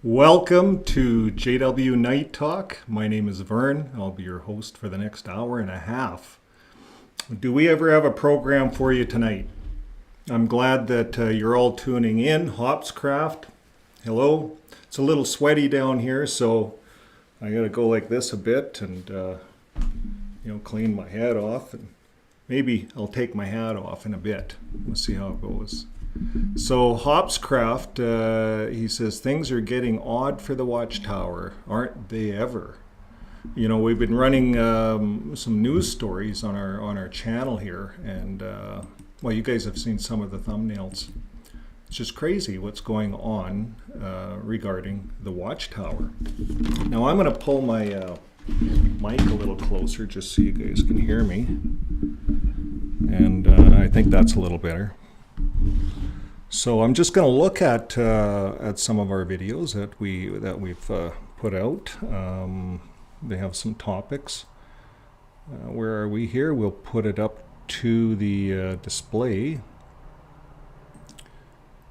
Welcome to JW Night Talk. My name is Vern. I'll be your host for the next hour and a half. Do we ever have a program for you tonight? I'm glad that you're all tuning in. Hopscraft, hello. It's a little sweaty down here, so I gotta go like this a bit and clean my head off. And maybe I'll take my hat off in a bit. We'll see how it goes. So Hopscraft, he says, things are getting odd for the Watchtower, aren't they ever? You know, we've been running some news stories on our channel here, and well, you guys have seen some of the thumbnails. It's just crazy what's going on regarding the Watchtower. Now I'm going to pull my mic a little closer just so you guys can hear me, and I think that's a little better. So I'm just going to look at some of our videos that we've put out. They have some topics. Where are we here? We'll put it up to the display.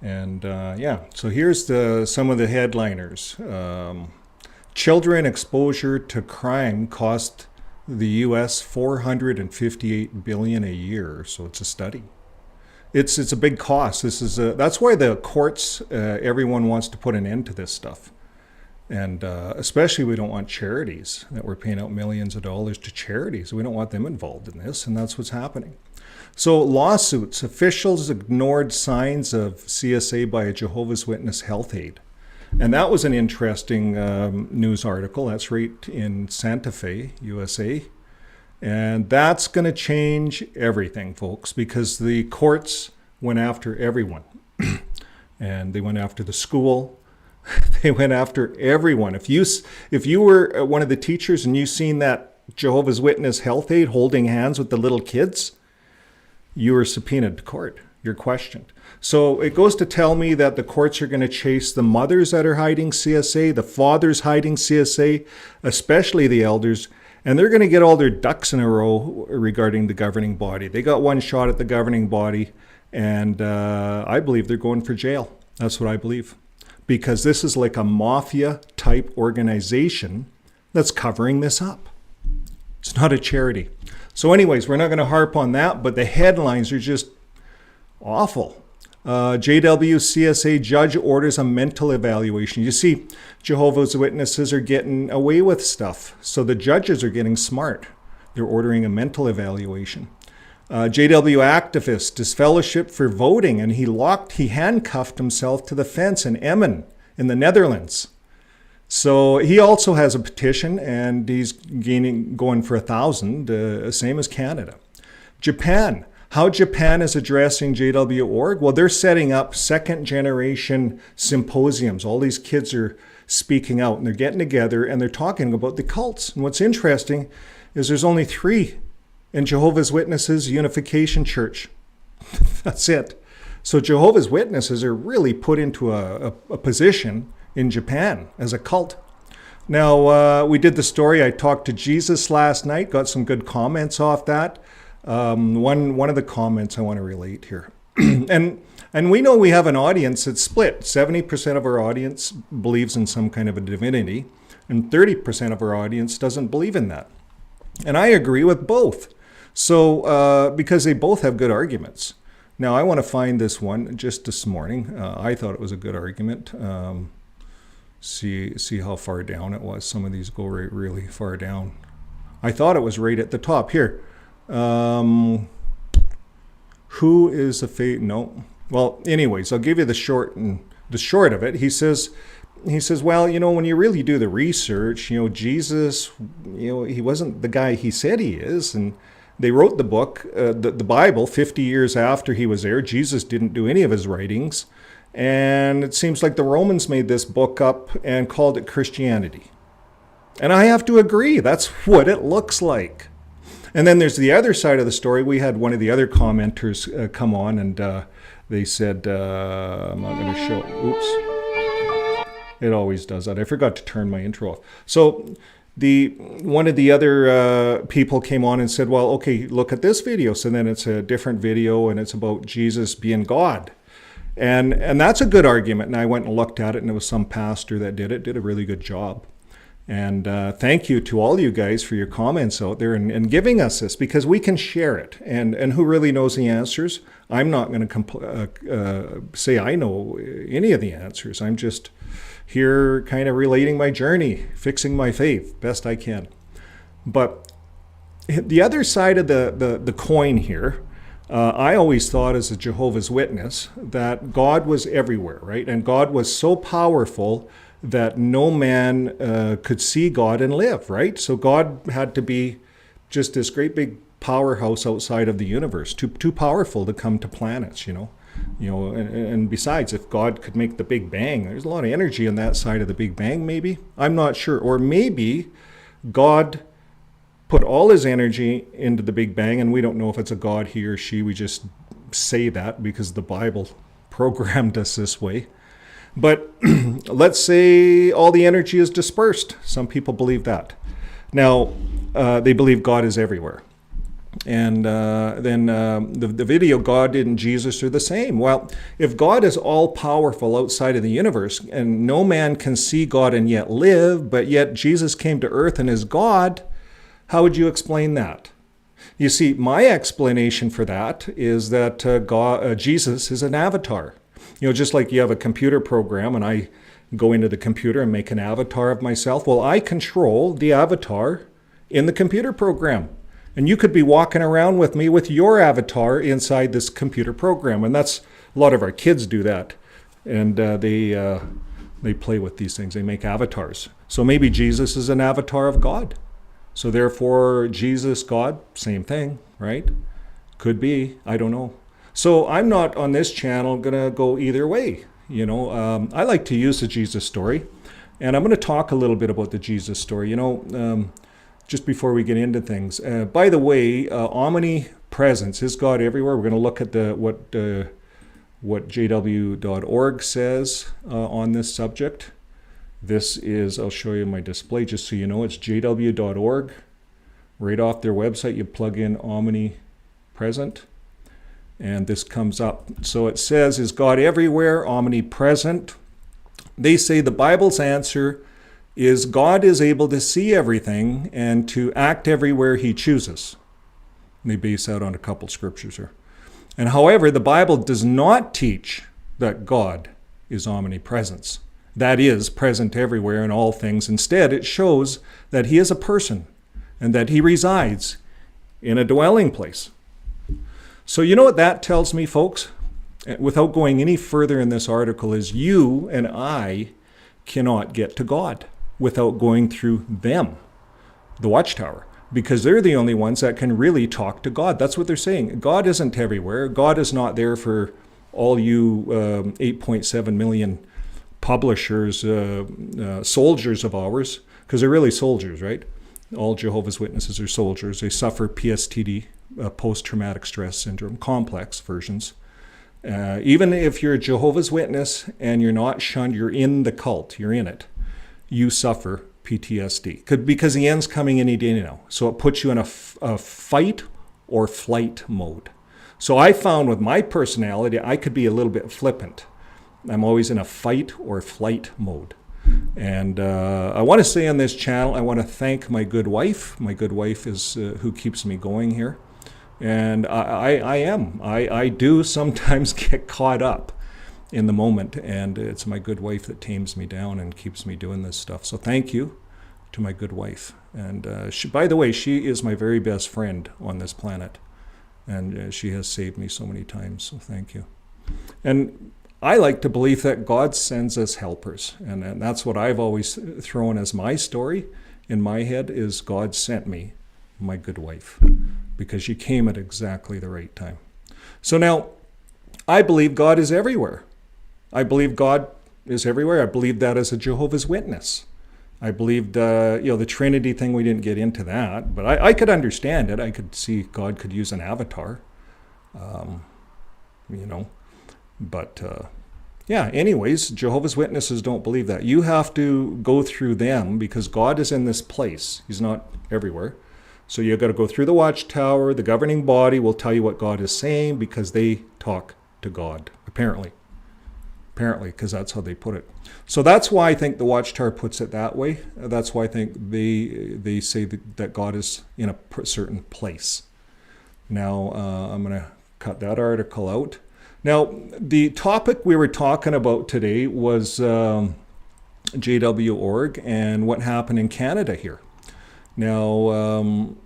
And yeah, so here's some of the headliners. Children exposure to crime cost the U.S. $458 billion a year. So it's a study. It's a big cost. That's why the courts, everyone wants to put an end to this stuff. And especially we don't want charities, that we're paying out millions of dollars to charities. We don't want them involved in this, and that's what's happening. So lawsuits. Officials ignored signs of CSA by a Jehovah's Witness health aide. And that was an interesting news article. That's right in Santa Fe, USA. And that's going to change everything, folks, because the courts went after everyone. And they went after the school. They went after everyone. If you were one of the teachers and you seen that Jehovah's Witness health aide holding hands with the little kids, you were subpoenaed to court. You're questioned. So it goes to tell me that the courts are going to chase the mothers that are hiding CSA, the fathers hiding CSA, especially the elders. And they're going to get all their ducks in a row regarding the governing body. They got one shot at the governing body, and I believe they're going for jail. That's what I believe. Because this is like a mafia-type organization that's covering this up. It's not a charity. So anyways, we're not going to harp on that, but the headlines are just awful. JW CSA judge orders a mental evaluation. You see, Jehovah's Witnesses are getting away with stuff. So the judges are getting smart. They're ordering a mental evaluation. JW activist disfellowship for voting, and he handcuffed himself to the fence in Emmen in the Netherlands. So he also has a petition, and he's going for 1,000, same as Canada. Japan. How Japan is addressing JW.org? Well, they're setting up second-generation symposiums. All these kids are speaking out, and they're getting together, and they're talking about the cults. And what's interesting is there's only 3 in Jehovah's Witnesses Unification Church. That's it. So Jehovah's Witnesses are really put into a position in Japan as a cult. Now, we did the story. I talked to Jesus last night, got some good comments off that. One of the comments I want to relate here. and we know we have an audience that's split. 70% of our audience believes in some kind of a divinity, and 30% of our audience doesn't believe in that. And I agree with both. So, because they both have good arguments. Now, I want to find this one just this morning. I thought it was a good argument. See how far down it was. Some of these go really far down. I thought it was right at the top. Here. Who is the fate? No. Well, anyways, I'll give you the short of it. He says, well, when you really do the research, Jesus, he wasn't the guy he said he is. And they wrote the book, the Bible, 50 years after he was there. Jesus didn't do any of his writings. And it seems like the Romans made this book up and called it Christianity. And I have to agree. That's what it looks like. And then there's the other side of the story. We had one of the other commenters come on, and they said, I'm not going to show. Oops. It always does that. I forgot to turn my intro off. So one of the other people came on and said, well, okay, look at this video. So then it's a different video, and it's about Jesus being God. And that's a good argument. And I went and looked at it, and it was some pastor that did a really good job. And thank you to all you guys for your comments out there and giving us this, because we can share it. And who really knows the answers? I'm not going to say I know any of the answers. I'm just here kind of relating my journey, fixing my faith best I can. But the other side of the coin here, I always thought as a Jehovah's Witness that God was everywhere, right? And God was so powerful that no man could see God and live, right? So God had to be just this great big powerhouse outside of the universe, too powerful to come to planets, and besides, if God could make the Big Bang, there's a lot of energy on that side of the Big Bang, maybe. I'm not sure. Or maybe God put all his energy into the Big Bang, and we don't know if it's a God, he or she. We just say that because the Bible programmed us this way. But let's say all the energy is dispersed. Some people believe that. Now, they believe God is everywhere. And then the video, God and Jesus are the same. Well, if God is all powerful outside of the universe and no man can see God and yet live, but yet Jesus came to earth and is God, how would you explain that? You see, my explanation for that is that Jesus is an avatar. Just like you have a computer program and I go into the computer and make an avatar of myself. Well, I control the avatar in the computer program. And you could be walking around with me with your avatar inside this computer program. And that's, a lot of our kids do that. And they play with these things. They make avatars. So maybe Jesus is an avatar of God. So therefore, Jesus, God, same thing, right? Could be, I don't know. So I'm not on this channel going to go either way. I like to use the Jesus story. And I'm going to talk a little bit about the Jesus story. Just before we get into things. By the way, omnipresence, is God everywhere? We're going to look at what jw.org says on this subject. This is, I'll show you my display just so you know, it's jw.org. Right off their website, you plug in omnipresent, and this comes up. So it says, is God everywhere, omnipresent? They say the Bible's answer is God is able to see everything and to act everywhere he chooses. And they base that on a couple scriptures here. And however, the Bible does not teach that God is omnipresence. That is, present everywhere in all things. Instead, it shows that he is a person and that he resides in a dwelling place. So you know what that tells me, folks? Without going any further in this article, is you and I cannot get to God without going through them, the Watchtower, because they're the only ones that can really talk to God. That's what they're saying. God isn't everywhere. God is not there for all you 8.7 million publishers, soldiers of ours, because they're really soldiers, right? All Jehovah's Witnesses are soldiers. They suffer PSTD, post-traumatic stress syndrome, complex versions. Even if you're a Jehovah's Witness and you're not shunned, you're in the cult, you're in it, you suffer PTSD because the end's coming any day now. So it puts you in a fight or flight mode. So I found with my personality, I could be a little bit flippant. I'm always in a fight or flight mode. And I want to say on this channel, I want to thank my good wife. My good wife is who keeps me going here. And I do sometimes get caught up in the moment, and it's my good wife that tames me down and keeps me doing this stuff. So thank you to my good wife. And she, by the way, she is my very best friend on this planet, and she has saved me so many times, so thank you. And I like to believe that God sends us helpers, and that's what I've always thrown as my story in my head, is God sent me my good wife, because she came at exactly the right time. So now, I believe God is everywhere. I believe God is everywhere. I believe that as a Jehovah's Witness. I believed, the Trinity thing, we didn't get into that, but I could understand it. I could see God could use an avatar, But, anyways, Jehovah's Witnesses don't believe that. You have to go through them because God is in this place. He's not everywhere. So you've got to go through the Watchtower. The governing body will tell you what God is saying because they talk to God, apparently. apparently, because that's how they put it. So that's why I think the Watchtower puts it that way. That's why I think they say that God is in a certain place. Now, I'm going to cut that article out. Now, the topic we were talking about today was JW.org and what happened in Canada here. Now,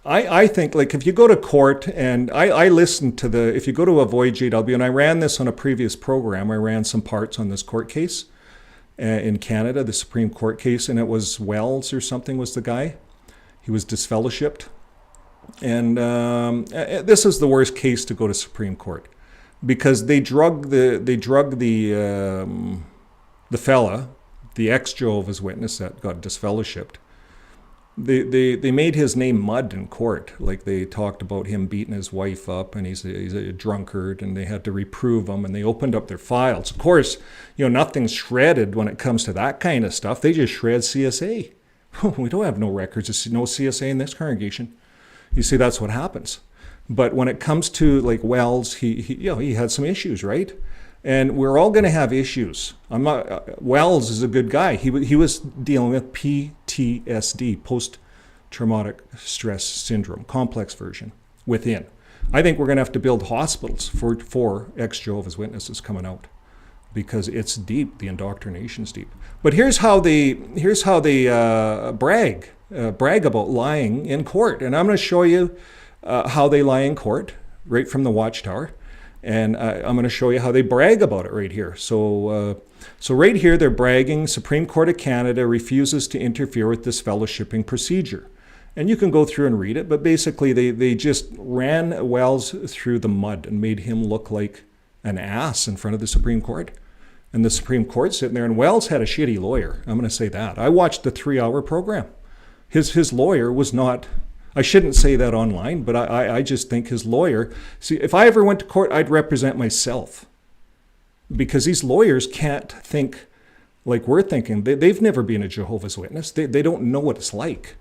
I think, like, if you go to court, and I listened to if you go to Avoid JW, and I ran this on a previous program, I ran some parts on this court case in Canada, the Supreme Court case, and it was Wells or something was the guy. He was disfellowshipped. And this is the worst case to go to Supreme Court, because they drug the fella, the ex-Jehovah's Witness that got disfellowshipped. They made his name mud in court. Like, they talked about him beating his wife up, and he's a drunkard, and they had to reprove him, and they opened up their files. Of course, nothing's shredded when it comes to that kind of stuff. They just shred CSA. We don't have no records of no CSA in this congregation. You see, that's what happens. But when it comes to, like, Wells, he had some issues, right? And we're all going to have issues. Wells is a good guy. He was dealing with PTSD, post-traumatic stress syndrome, complex version, within. I think we're going to have to build hospitals for ex-Jehovah's Witnesses coming out, because it's deep. The indoctrination's deep. But here's how they brag about lying in court, and I'm going to show you how they lie in court right from the Watchtower. And I'm going to show you how they brag about it right here. So right here, they're bragging, Supreme Court of Canada refuses to interfere with this fellowshipping procedure. And you can go through and read it, but basically they just ran Wells through the mud and made him look like an ass in front of the Supreme Court. And the Supreme Court sitting there, and Wells had a shitty lawyer. I'm going to say that. I watched the 3-hour program. His lawyer was not... I shouldn't say that online, but I just think his lawyer... See, if I ever went to court, I'd represent myself. Because these lawyers can't think like we're thinking. They've never been a Jehovah's Witness. They don't know what it's like.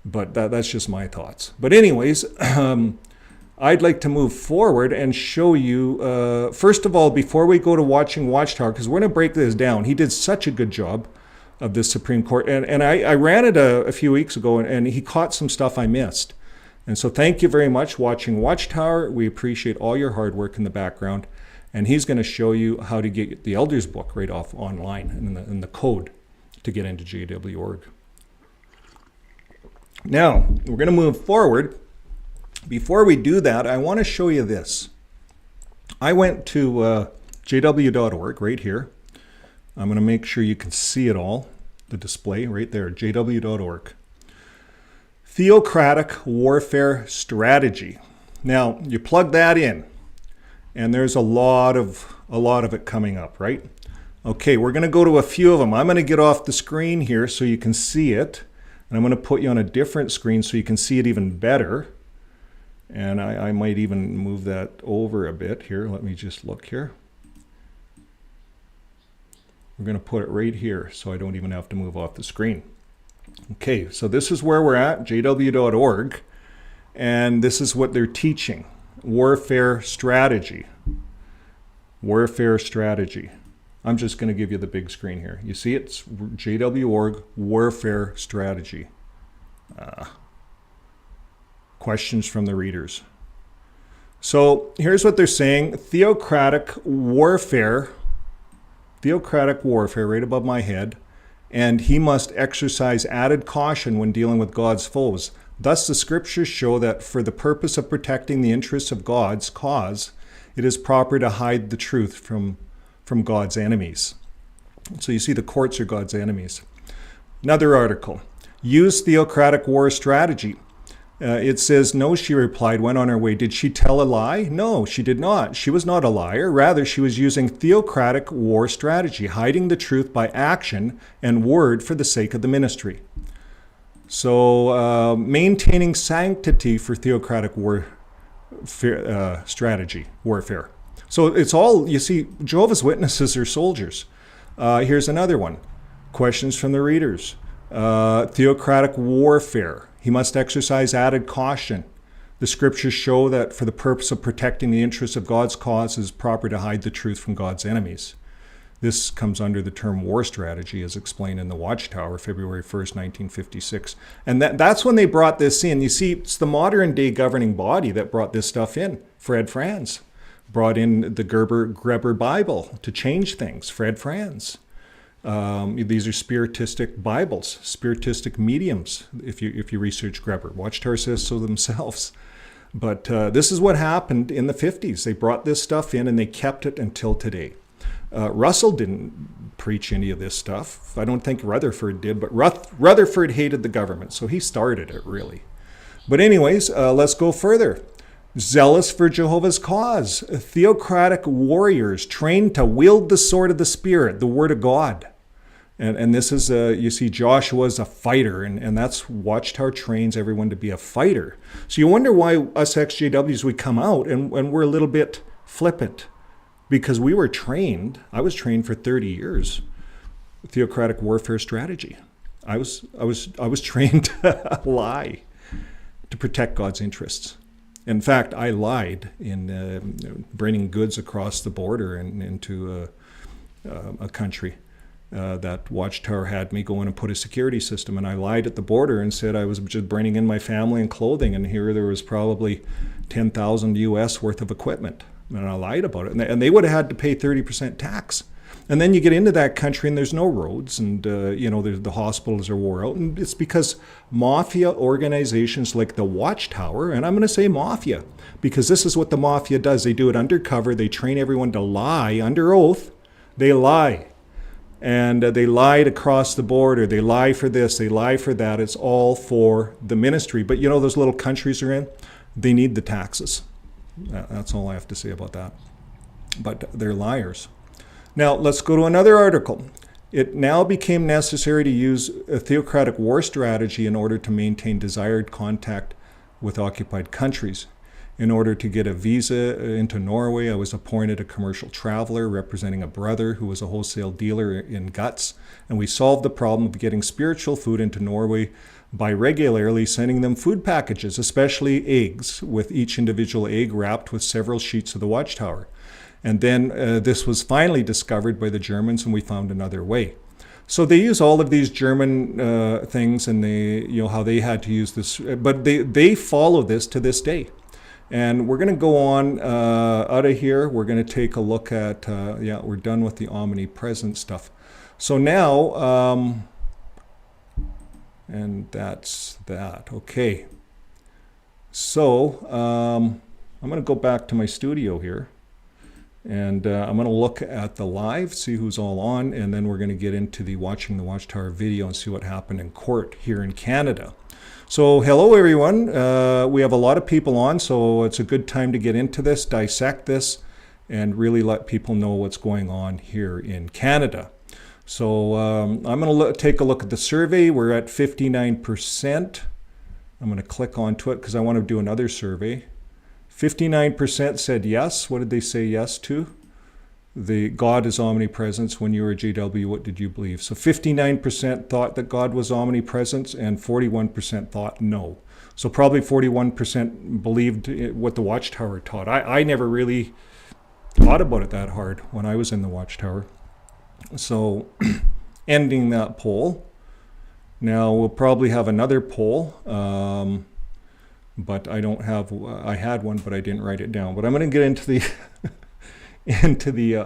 But that's just my thoughts. But anyways, I'd like to move forward and show you... first of all, before we go to watching Watchtower, because we're going to break this down. He did such a good job of this Supreme Court. And I ran it a few weeks ago, and he caught some stuff I missed. And so thank you very much watching Watchtower. We appreciate all your hard work in the background. And he's going to show you how to get the Elders book right off online and the code to get into JW.org. Now, we're going to move forward. Before we do that, I want to show you this. I went to JW.org right here. I'm going to make sure you can see it all, the display right there, jw.org. Theocratic warfare strategy. Now, you plug that in, and there's a lot of it coming up, right? Okay, we're going to go to a few of them. I'm going to get off the screen here so you can see it, and I'm going to put you on a different screen so you can see it even better. And I might even move that over a bit here. Let me just look here. We're going to put it right here so I don't even have to move off the screen. Okay, so this is where we're at, jw.org, and this is what they're teaching. Warfare strategy. Warfare strategy. I'm just going to give you the big screen here. You see it's jw.org, warfare strategy. Questions from the readers. So here's what they're saying. Theocratic warfare right above my head, and he must exercise added caution when dealing with God's foes. Thus the scriptures show that for the purpose of protecting the interests of God's cause, it is proper to hide the truth from God's enemies. So you see, the courts are God's enemies. Another article, use theocratic war strategy. It says, no, she replied, went on her way. Did she tell a lie? No, she did not. She was not a liar. Rather, she was using theocratic war strategy, hiding the truth by action and word for the sake of the ministry. So maintaining sanctity for theocratic strategy, warfare. So it's all, you see, Jehovah's Witnesses are soldiers. Here's another one. Questions from the readers. Theocratic warfare. He must exercise added caution. The scriptures show that for the purpose of protecting the interests of God's cause, it is proper to hide the truth from God's enemies. This comes under the term war strategy, as explained in the Watchtower, February 1st, 1956. And that's when they brought this in. You see, it's the modern day governing body that brought this stuff in. Fred Franz brought in the Gerber Bible to change things. Fred Franz. These are spiritistic Bibles, spiritistic mediums, if you research Gerber. Watchtower says so themselves. But this is what happened in the 50s. They brought this stuff in and they kept it until today. Russell didn't preach any of this stuff. I don't think Rutherford did, but Rutherford hated the government, so he started it, really. But anyways, let's go further. Zealous for Jehovah's cause. Theocratic warriors trained to wield the sword of the Spirit, the Word of God. And this is, you see, Joshua's a fighter, and that's Watchtower trains everyone to be a fighter. So you wonder why us XJWs, we come out and we're a little bit flippant. Because we were trained, I was trained for 30 years, theocratic warfare strategy. I was trained to lie, to protect God's interests. In fact, I lied in bringing goods across the border and into a country that Watchtower had me go in and put a security system. And I lied at the border and said I was just bringing in my family and clothing. And here there was probably 10,000 US worth of equipment. And I lied about it. And they would have had to pay 30% tax. And then you get into that country and there's no roads and, the hospitals are wore out. And it's because mafia organizations like the Watchtower, and I'm going to say mafia, because this is what the mafia does. They do it undercover. They train everyone to lie under oath. They lie. And they lied across the border. They lie for this. They lie for that. It's all for the ministry. But those little countries are in, they need the taxes. That's all I have to say about that. But they're liars. Now, let's go to another article. It now became necessary to use a theocratic war strategy in order to maintain desired contact with occupied countries. In order to get a visa into Norway, I was appointed a commercial traveler representing a brother who was a wholesale dealer in guts. And we solved the problem of getting spiritual food into Norway by regularly sending them food packages, especially eggs, with each individual egg wrapped with several sheets of the Watchtower. And then this was finally discovered by the Germans, and we found another way. So they use all of these German things, and how they had to use this, but they follow this to this day. And we're going to go on out of here. We're going to take a look at, we're done with the omnipresent stuff. So now, and that's that. Okay. So I'm going to go back to my studio here. And I'm going to look at the live, see who's all on, and then we're going to get into the Watching the Watchtower video and see what happened in court here in Canada. So hello everyone. We have a lot of people on, so it's a good time to get into this, dissect this, and really let people know what's going on here in Canada. So I'm going to take a look at the survey. We're at 59%. I'm going to click onto it because I want to do another survey. 59% said yes. What did they say yes to? The God is omnipresence. When you were a JW, what did you believe? So 59% thought that God was omnipresence and 41% thought no. So probably 41% believed what the Watchtower taught. I never really thought about it that hard when I was in the Watchtower. So ending that poll. Now we'll probably have another poll. But I don't have, I had one, but I didn't write it down. But I'm going to get into the into the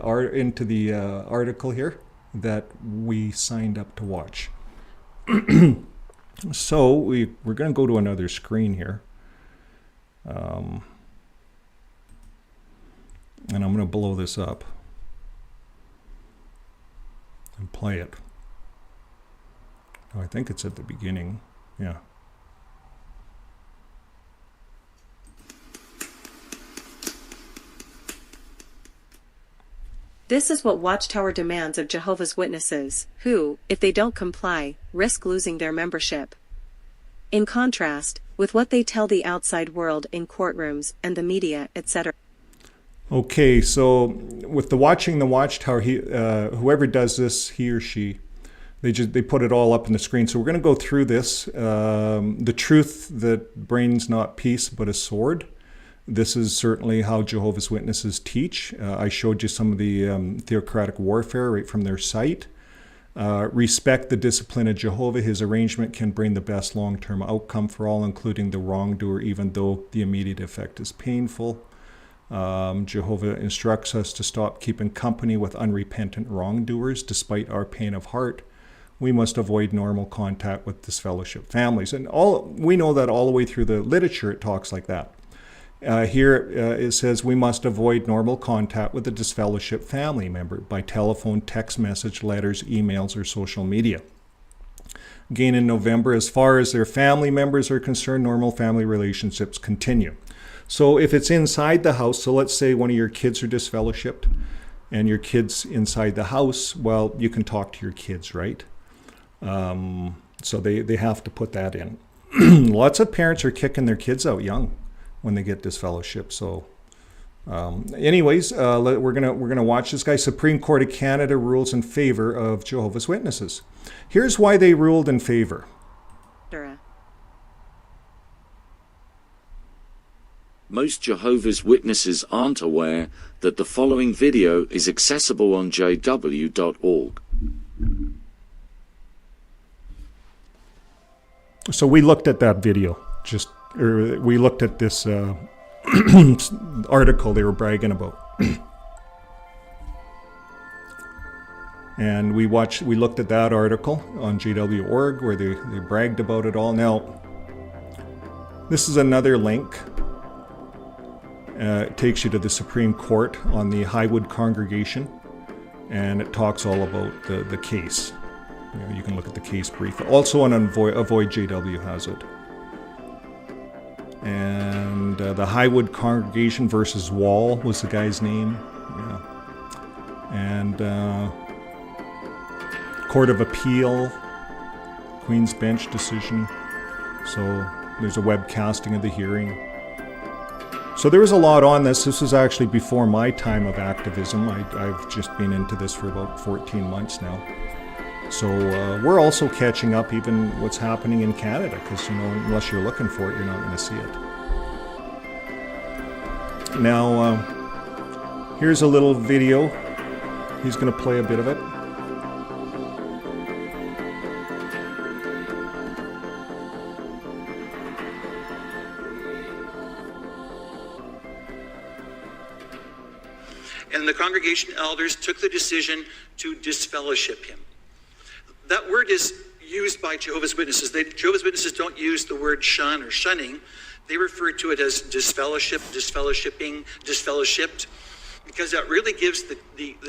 article here that we signed up to watch. So we're going to go to another screen here. And I'm going to blow this up and play it. Oh, I think it's at the beginning. Yeah. This is what Watchtower demands of Jehovah's Witnesses, who, if they don't comply, risk losing their membership. In contrast, with what they tell the outside world in courtrooms and the media, etc. Okay, so with the Watching the Watchtower, whoever does this, he or she, they put it all up on the screen. So we're going to go through this. The truth that brings not peace but a sword. This is certainly how Jehovah's Witnesses teach. I showed you some of the Theocratic warfare right from their site. Respect the discipline of Jehovah. His arrangement can bring the best long-term outcome for all, including the wrongdoer, even though the immediate effect is painful. Jehovah instructs us to stop keeping company with unrepentant wrongdoers, despite our pain of heart. We must avoid normal contact with disfellowship families. And we know that all the way through the literature it talks like that. Here it says we must avoid normal contact with a disfellowship family member by telephone, text message, letters, emails, or social media. Again in November, as far as their family members are concerned, normal family relationships continue. So if it's inside the house, so let's say one of your kids are disfellowshipped and your kid's inside the house, well, you can talk to your kids, right? So they have to put that in. Lots of parents are kicking their kids out young when they get disfellowship. So anyways, we're gonna watch this guy. Supreme Court of Canada rules in favor of Jehovah's Witnesses. Here's why they ruled in favor. Most Jehovah's Witnesses aren't aware that the following video is accessible on jw.org. So we looked at that video, we looked at this article they were bragging about. And we looked at that article on jw.org where they bragged about it all. Now, this is another link. It takes you to the Supreme Court on the Highwood congregation, and it talks all about the case. You can look at the case brief. Also on Avoid JW has it. And the Highwood Congregation versus Wall was the guy's name. Yeah. And Court of Appeal, Queen's Bench decision. So there's a webcasting of the hearing. So there was a lot on this. This was actually before my time of activism. I've just been into this for about 14 months now. So we're also catching up even what's happening in Canada, because unless you're looking for it, you're not going to see it. Now, here's a little video. He's going to play a bit of it. And the congregation elders took the decision to disfellowship him. That word is used by Jehovah's Witnesses. Jehovah's Witnesses don't use the word shun or shunning. They refer to it as disfellowship, disfellowshipping, disfellowshipped, because that really gives the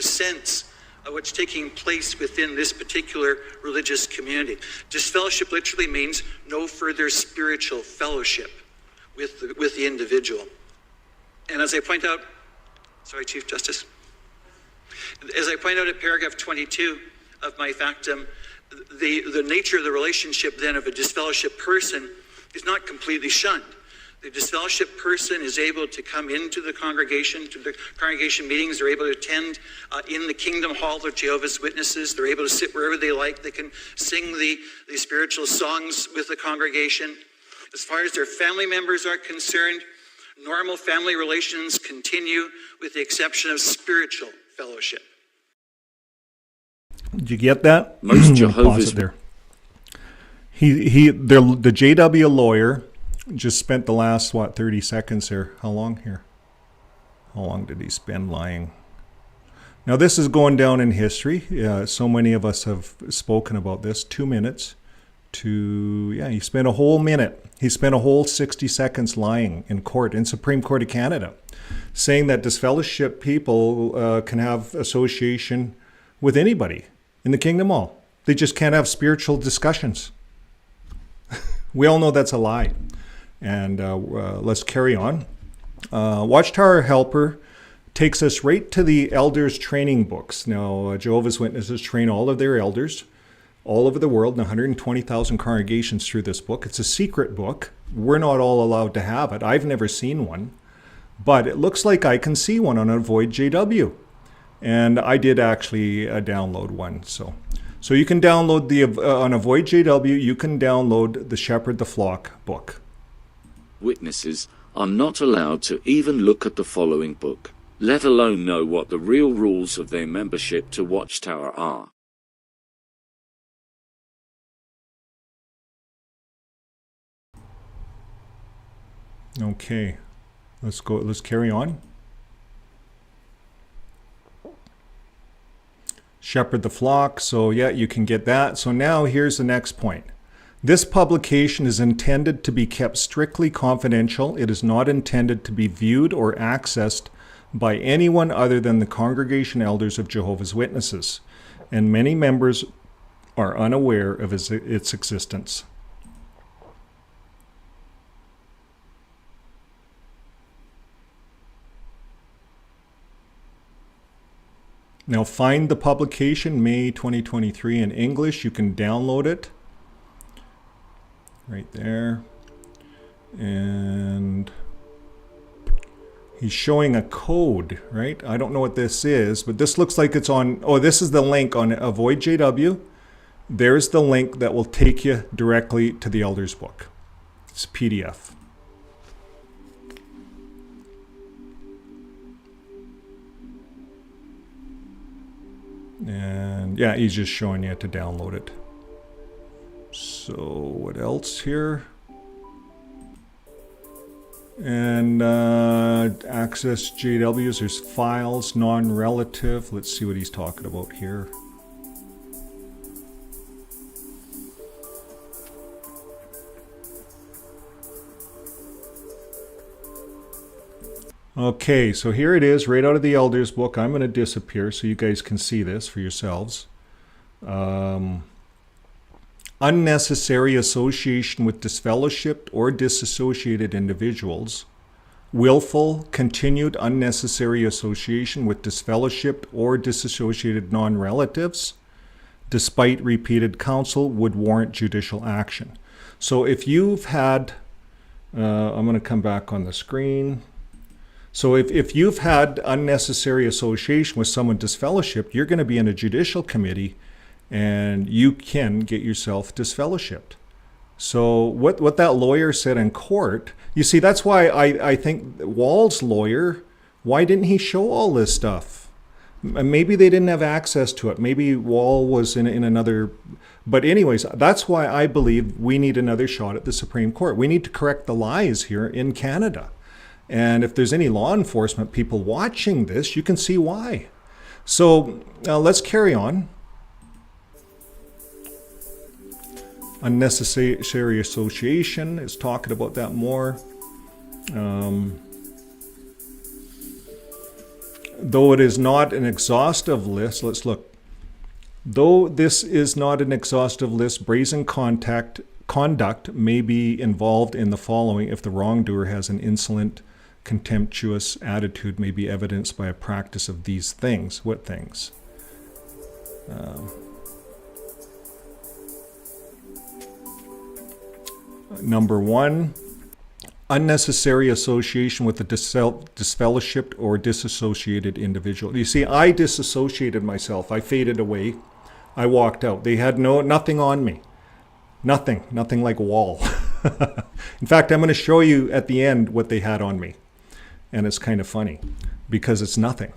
sense of what's taking place within this particular religious community. Disfellowship literally means no further spiritual fellowship with the individual. And as I point out, sorry, Chief Justice, as I point out in paragraph 22 of my factum, the nature of the relationship then of a disfellowship person is not completely shunned. The disfellowship person is able to come into the congregation, to the congregation meetings. They're able to attend in the Kingdom Hall of Jehovah's Witnesses. They're able to sit wherever they like. They can sing the spiritual songs with the congregation. As far as their family members are concerned, normal family relations continue with the exception of spiritual fellowship. Did you get that? Most Jehovah's there. The JW lawyer just spent the last 30 seconds here. How long here? How long did he spend lying? Now this is going down in history. So many of us have spoken about this. 2 minutes he spent a whole minute. He spent a whole 60 seconds lying in court, in Supreme Court of Canada, saying that disfellowship people can have association with anybody in the Kingdom Hall. They just can't have spiritual discussions. We all know that's a lie. And let's carry on. Watchtower Helper takes us right to the elders' training books. Now, Jehovah's Witnesses train all of their elders all over the world in 120,000 congregations through this book. It's a secret book. We're not all allowed to have it. I've never seen one. But it looks like I can see one on Avoid JW. And I did actually download one. So you can download on Avoid JW, you can download the Shepherd the Flock book. Witnesses are not allowed to even look at the following book, let alone know what the real rules of their membership to Watchtower are. Okay, let's carry on. Shepherd the flock, so yeah, you can get that. So now here's the next point. This publication is intended to be kept strictly confidential. It is not intended to be viewed or accessed by anyone other than the congregation elders of Jehovah's Witnesses, and many members are unaware of its existence. Now find the publication, May 2023 in English. You can download it right there. And he's showing a code, right? I don't know what this is, but this looks like it's on, oh, this is the link on Avoid JW. There's the link that will take you directly to the Elders book. It's PDF. And yeah, he's just showing you to download it. So what else here? And access JWs, there's files, non-relative. Let's see what he's talking about here. Okay, so here it is, right out of the Elders book. I'm going to disappear so you guys can see this for yourselves. Unnecessary association with disfellowshipped or disassociated individuals. Willful, continued unnecessary association with disfellowshipped or disassociated non-relatives, despite repeated counsel, would warrant judicial action. So if you've had, I'm going to come back on the screen. So if you've had unnecessary association with someone disfellowshipped, you're going to be in a judicial committee and you can get yourself disfellowshipped. So what that lawyer said in court, you see, that's why I think Wall's lawyer, why didn't he show all this stuff? Maybe they didn't have access to it. Maybe Wall was in another, but anyways, that's why I believe we need another shot at the Supreme Court. We need to correct the lies here in Canada. And if there's any law enforcement people watching this, you can see why. So let's carry on. Unnecessary association is talking about that more. Though it is not an exhaustive list, let's look. Though this is not an exhaustive list, brazen conduct may be involved in the following if the wrongdoer has an insolent, contemptuous attitude may be evidenced by a practice of these things. What things? Number one, unnecessary association with a disfellowshipped or disassociated individual. You see, I disassociated myself. I faded away. I walked out. They had nothing on me. Nothing like Wall. In fact, I'm going to show you at the end what they had on me. And it's kind of funny because it's nothing.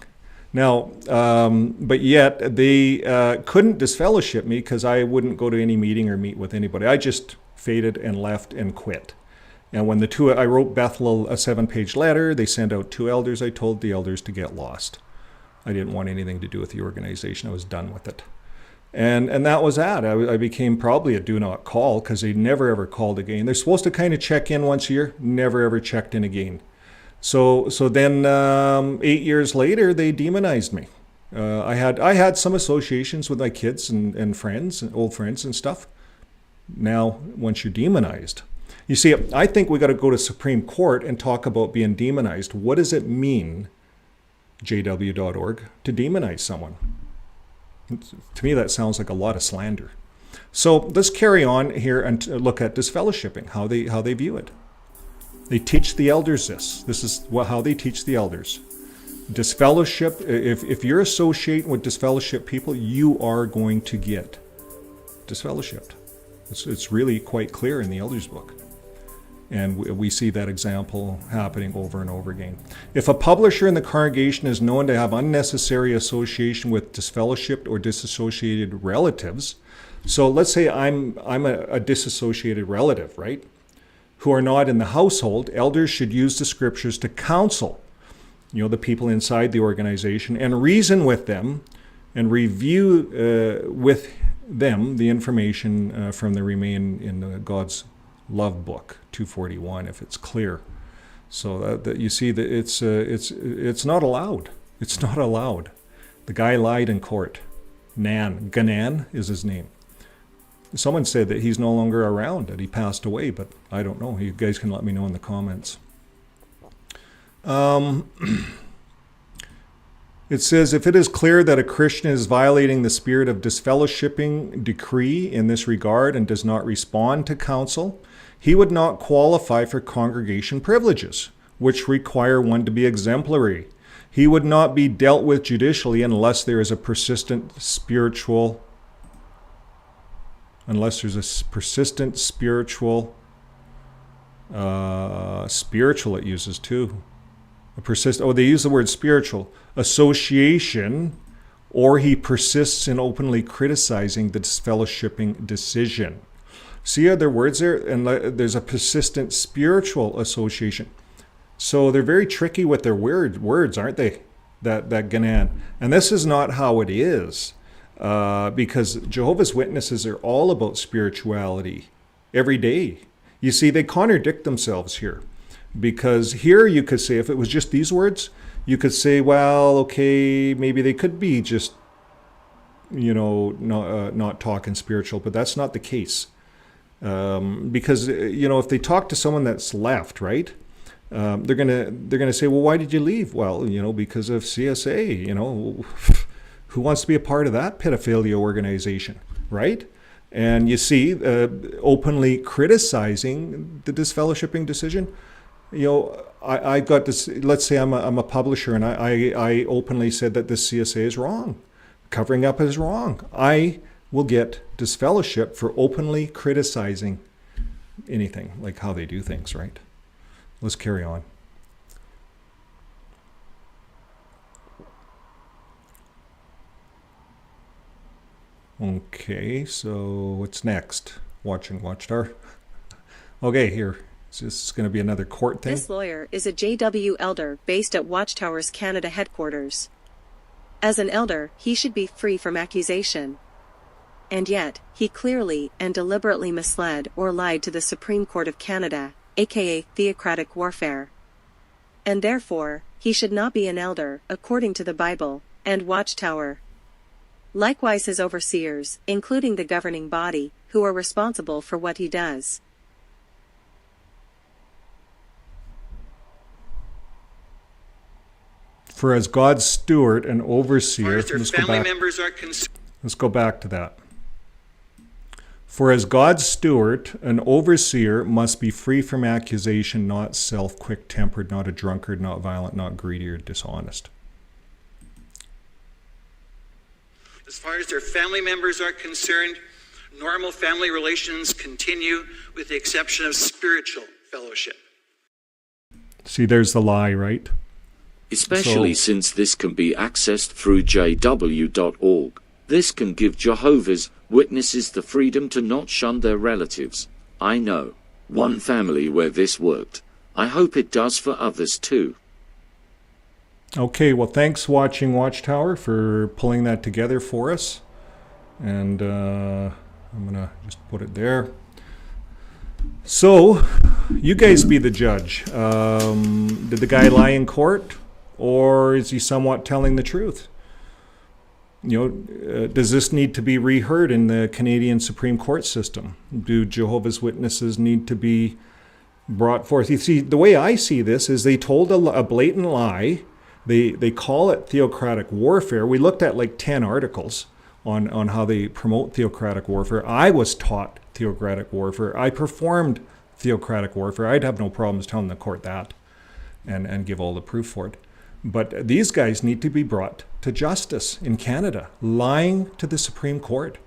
Now, but yet they couldn't disfellowship me because I wouldn't go to any meeting or meet with anybody. I just faded and left and quit. And when I wrote Bethel a 7-page letter, they sent out 2 elders. I told the elders to get lost. I didn't want anything to do with the organization. I was done with it. And that was that. I became probably a do not call because they never ever called again. They're supposed to kind of check in once a year, never ever checked in again. So then 8 years later, they demonized me. I had some associations with my kids and friends and old friends and stuff. Now, once you're demonized, you see, I think we got to go to Supreme Court and talk about being demonized. What does it mean, jw.org, to demonize someone? To me, that sounds like a lot of slander. So let's carry on here and look at disfellowshipping, how they view it. They teach the elders this. This is how they teach the elders. Disfellowship, if you're associating with disfellowship people, you are going to get disfellowshipped. It's really quite clear in the elders book. And we see that example happening over and over again. If a publisher in the congregation is known to have unnecessary association with disfellowshipped or disassociated relatives, so let's say I'm a disassociated relative, right, who are not in the household, elders should use the scriptures to counsel, the people inside the organization, and reason with them and review with them the information from the Remain in God's Love book 241, if it's clear. So that you see that it's not allowed. It's not allowed. The guy lied in court. Ganan is his name. Someone said that he's no longer around, that he passed away, but I don't know. You guys can let me know in the comments. It says, if it is clear that a Christian is violating the spirit of disfellowshipping decree in this regard and does not respond to counsel, he would not qualify for congregation privileges, which require one to be exemplary. He would not be dealt with judicially unless there is a persistent spiritual, spiritual it uses too. They use the word spiritual association, or he persists in openly criticizing the disfellowshipping decision. See other words there? And there's a persistent spiritual association. So they're very tricky with their words, aren't they? That Ganan. And this is not how it is. Because Jehovah's Witnesses are all about spirituality every day. You see, they contradict themselves here. Because here you could say, if it was just these words, you could say, well, okay, maybe they could be just, not talking spiritual, but that's not the case. Because if they talk to someone that's left, right, they're gonna say, well, why did you leave? Well, because of CSA. Who wants to be a part of that pedophilia organization, right? And you see, openly criticizing the disfellowshipping decision. I got this. Let's say I'm a publisher, and I openly said that this CSA is wrong, covering up is wrong. I will get disfellowship for openly criticizing anything, like how they do things, right? Let's carry on. Okay, so what's next? Watchtower. Okay, here. Is this going to be another court thing? This lawyer is a JW elder based at Watchtower's Canada headquarters. As an elder, he should be free from accusation. And yet, he clearly and deliberately misled or lied to the Supreme Court of Canada, aka Theocratic warfare. And therefore, he should not be an elder, according to the Bible and Watchtower. Likewise his overseers, including the governing body, who are responsible for what he does. For as God's steward and overseer, as their family members are concerned. Let's go back to that. For as God's steward, an overseer must be free from accusation, not quick-tempered, not a drunkard, not violent, not greedy or dishonest. As far as their family members are concerned, normal family relations continue with the exception of spiritual fellowship. See, there's the lie, right? Especially since this can be accessed through jw.org. This can give Jehovah's Witnesses the freedom to not shun their relatives. I know one family where this worked. I hope it does for others too. Okay, well, thanks watching Watchtower for pulling that together for us. And I'm going to just put it there. So, you guys be the judge. Did the guy lie in court? Or is he somewhat telling the truth? Does this need to be reheard in the Canadian Supreme Court system? Do Jehovah's Witnesses need to be brought forth? You see, the way I see this is they told a blatant lie. They call it theocratic warfare. We looked at like 10 articles on how they promote theocratic warfare. I was taught theocratic warfare. I performed theocratic warfare. I'd have no problems telling the court that and give all the proof for it. But these guys need to be brought to justice in Canada, lying to the Supreme Court.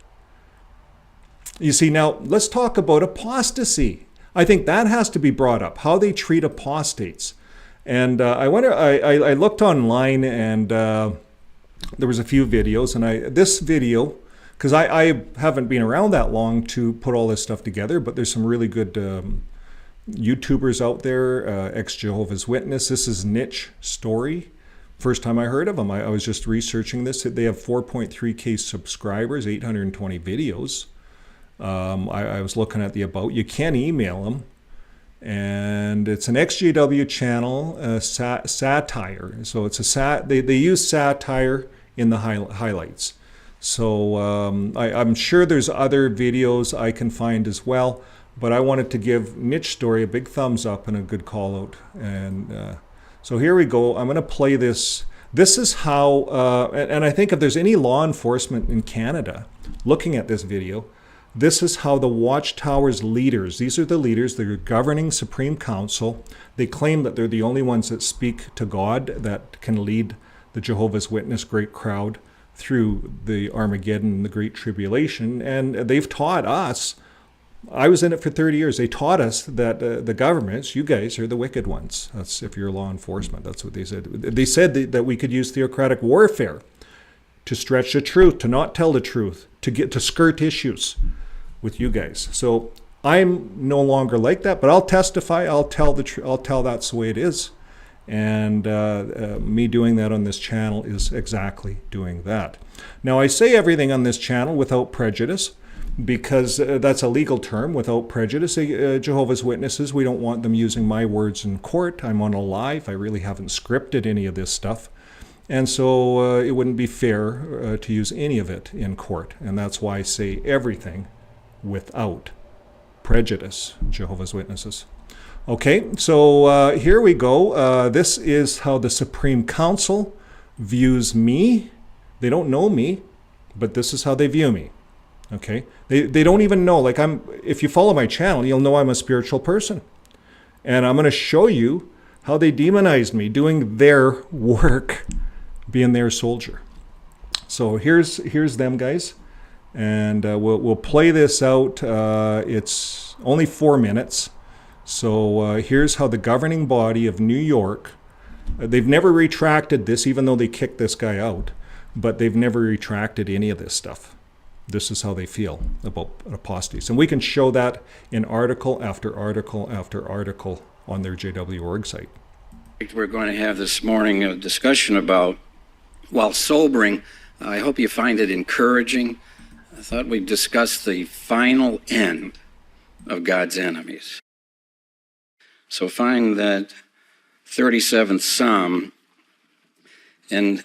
You see, now let's talk about apostasy. I think that has to be brought up, how they treat apostates. And I looked online, and there was a few videos, and this video, because I haven't been around that long to put all this stuff together, but there's some really good YouTubers out there, ex-Jehovah's Witness. This is Niche Story. First time I heard of them. I was just researching this. They have 4.3K subscribers, 820 videos. I was looking at the about. You can email them. And it's an XJW channel, satire. So it's they use satire in the highlights. So I'm sure there's other videos I can find as well. But I wanted to give Niche Story a big thumbs up and a good call out. And so here we go. I'm going to play this. This is how, and I think if there's any law enforcement in Canada looking at this video, this is how the Watchtower's leaders, these are the leaders, they're governing Supreme Council. They claim that they're the only ones that speak to God, that can lead the Jehovah's Witness great crowd through the Armageddon and the Great Tribulation. And they've taught us, I was in it for 30 years, they taught us that the governments, you guys, are the wicked ones. That's if you're law enforcement, that's what they said. They said that we could use theocratic warfare to stretch the truth, to not tell the truth, to skirt issues with you guys. So I'm no longer like that, but I'll testify. I'll tell that's the way it is. And me doing that on this channel is exactly doing that. Now I say everything on this channel without prejudice, because that's a legal term, without prejudice. Jehovah's Witnesses, we don't want them using my words in court. I'm on a live. I really haven't scripted any of this stuff. And so it wouldn't be fair to use any of it in court. And that's why I say everything without prejudice, Jehovah's Witnesses. Okay, so here we go. This is how the Supreme Council views me. They don't know me, but this is how they view me. Okay, they don't even know. Like, if you follow my channel, you'll know I'm a spiritual person, and I'm going to show you how they demonized me doing their work, being their soldier. So here's them, guys. And we'll play this out. It's only 4 minutes. So here's how the governing body of New York, they've never retracted this, even though they kicked this guy out, but they've never retracted any of this stuff. This is how they feel about apostates. And we can show that in article after article after article on their JW.org site. We're going to have this morning a discussion about, while sobering, I hope you find it encouraging. I thought we'd discuss the final end of God's enemies. So find that 37th Psalm, and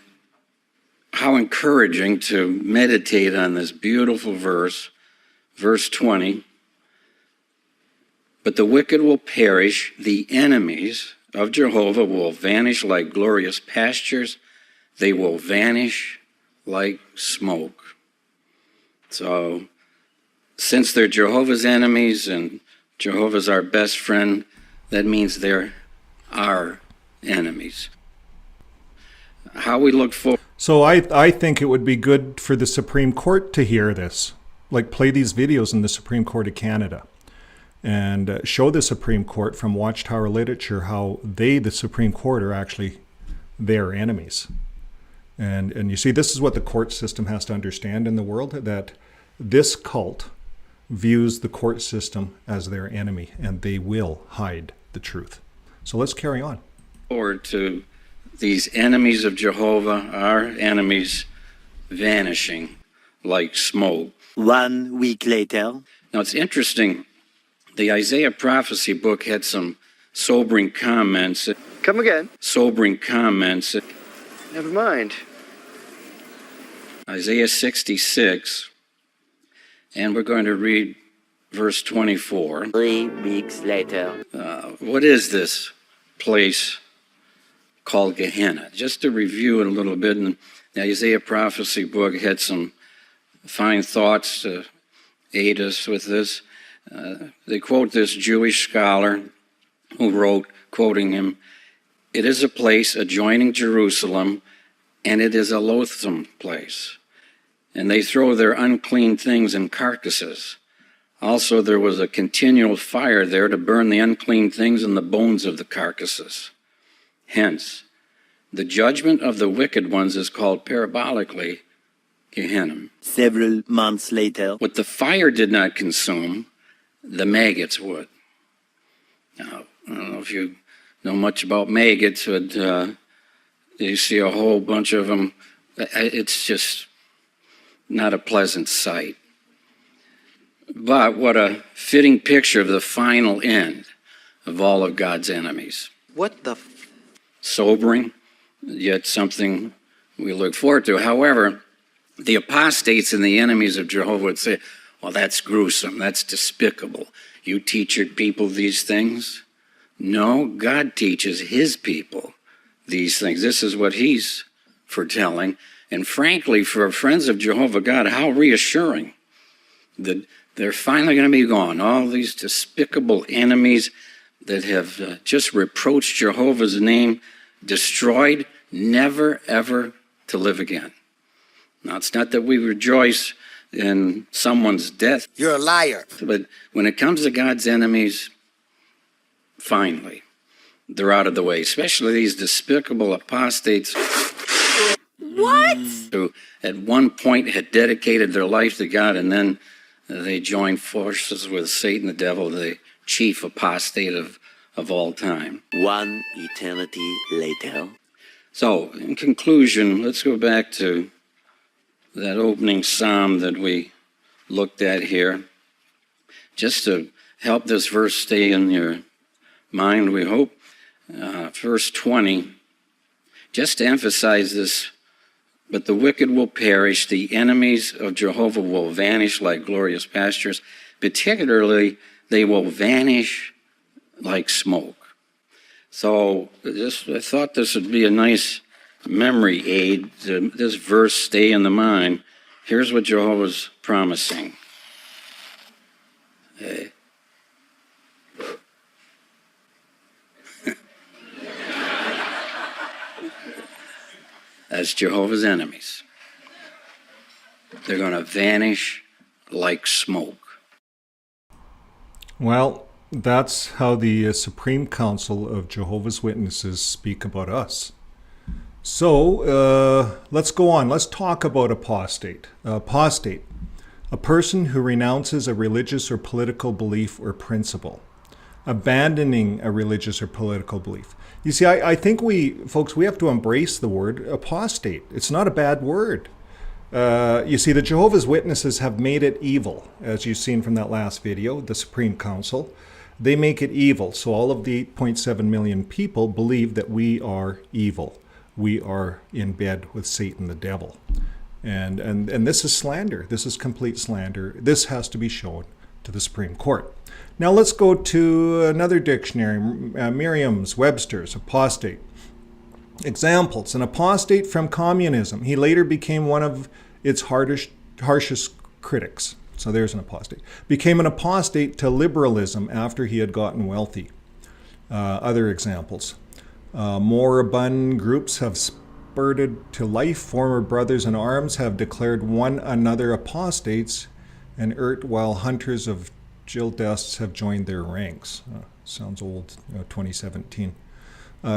how encouraging to meditate on this beautiful verse, verse 20. But the wicked will perish, the enemies of Jehovah will vanish like glorious pastures, they will vanish like smoke. So, since they're Jehovah's enemies and Jehovah's our best friend, that means they're our enemies. How we look for. So I think it would be good for the Supreme Court to hear this, like play these videos in the Supreme Court of Canada, and show the Supreme Court from Watchtower literature how they, the Supreme Court, are actually their enemies. And you see, this is what the court system has to understand in the world, that this cult views the court system as their enemy, and they will hide the truth. So let's carry on. Forward to these enemies of Jehovah, our enemies, vanishing like smoke. 1 week later. Now it's interesting, the Isaiah prophecy book had some sobering comments. Come again. Sobering comments. Never mind. Isaiah 66, and we're going to read verse 24. 3 weeks later. What is this place called Gehenna? Just to review it a little bit, and the Isaiah prophecy book had some fine thoughts to aid us with this. They quote this Jewish scholar who wrote, quoting him, "It is a place adjoining Jerusalem, and it is a loathsome place. And they throw their unclean things in carcasses Also, there was a continual fire there to burn the unclean things and the bones of the carcasses. Hence, the judgment of the wicked ones is called parabolically Gehenna. Several months later. What the fire did not consume, the maggots would. Now, I don't know if you know much about maggots, but you see a whole bunch of them. It's just not a pleasant sight. But what a fitting picture of the final end of all of God's enemies. What the Sobering, yet something we look forward to. However, the apostates and the enemies of Jehovah would say, well, that's gruesome, that's despicable. You teach your people these things? No, God teaches his people these things. This is what he's foretelling. And frankly, for friends of Jehovah God, how reassuring that they're finally going to be gone. All these despicable enemies that have just reproached Jehovah's name, destroyed, never, ever to live again. Now, it's not that we rejoice in someone's death. You're a liar. But when it comes to God's enemies, finally, they're out of the way, especially these despicable apostates. What? Who at one point had dedicated their life to God, and then they joined forces with Satan, the devil, the chief apostate of all time. One eternity later. So, in conclusion, let's go back to that opening psalm that we looked at here. Just to help this verse stay in your mind, we hope. Verse 20, just to emphasize this, but the wicked will perish, the enemies of Jehovah will vanish like glorious pastures. Particularly, they will vanish like smoke. So I thought this would be a nice memory aid to this verse stay in the mind. Here's what Jehovah's promising. As Jehovah's enemies, they're going to vanish like smoke. Well, that's how the Supreme Council of Jehovah's Witnesses speak about us. So let's go on. Let's talk about apostate. Apostate, a person who renounces a religious or political belief or principle, abandoning a religious or political belief. You see, I think we have to embrace the word apostate. It's not a bad word. You see, the Jehovah's Witnesses have made it evil, as you've seen from that last video, the Supreme Council. They make it evil. So all of the 8.7 million people believe that we are evil. We are in bed with Satan, the devil. And this is slander. This is complete slander. This has to be shown to the Supreme Court. Now let's go to another dictionary, Merriam's, Webster's, apostate. Examples: an apostate from communism. He later became one of its harshest critics. So there's an apostate. Became an apostate to liberalism after he had gotten wealthy. Other examples: moribund groups have spurted to life. Former brothers in arms have declared one another apostates, and erstwhile hunters of Gildests have joined their ranks. Sounds old, 2017.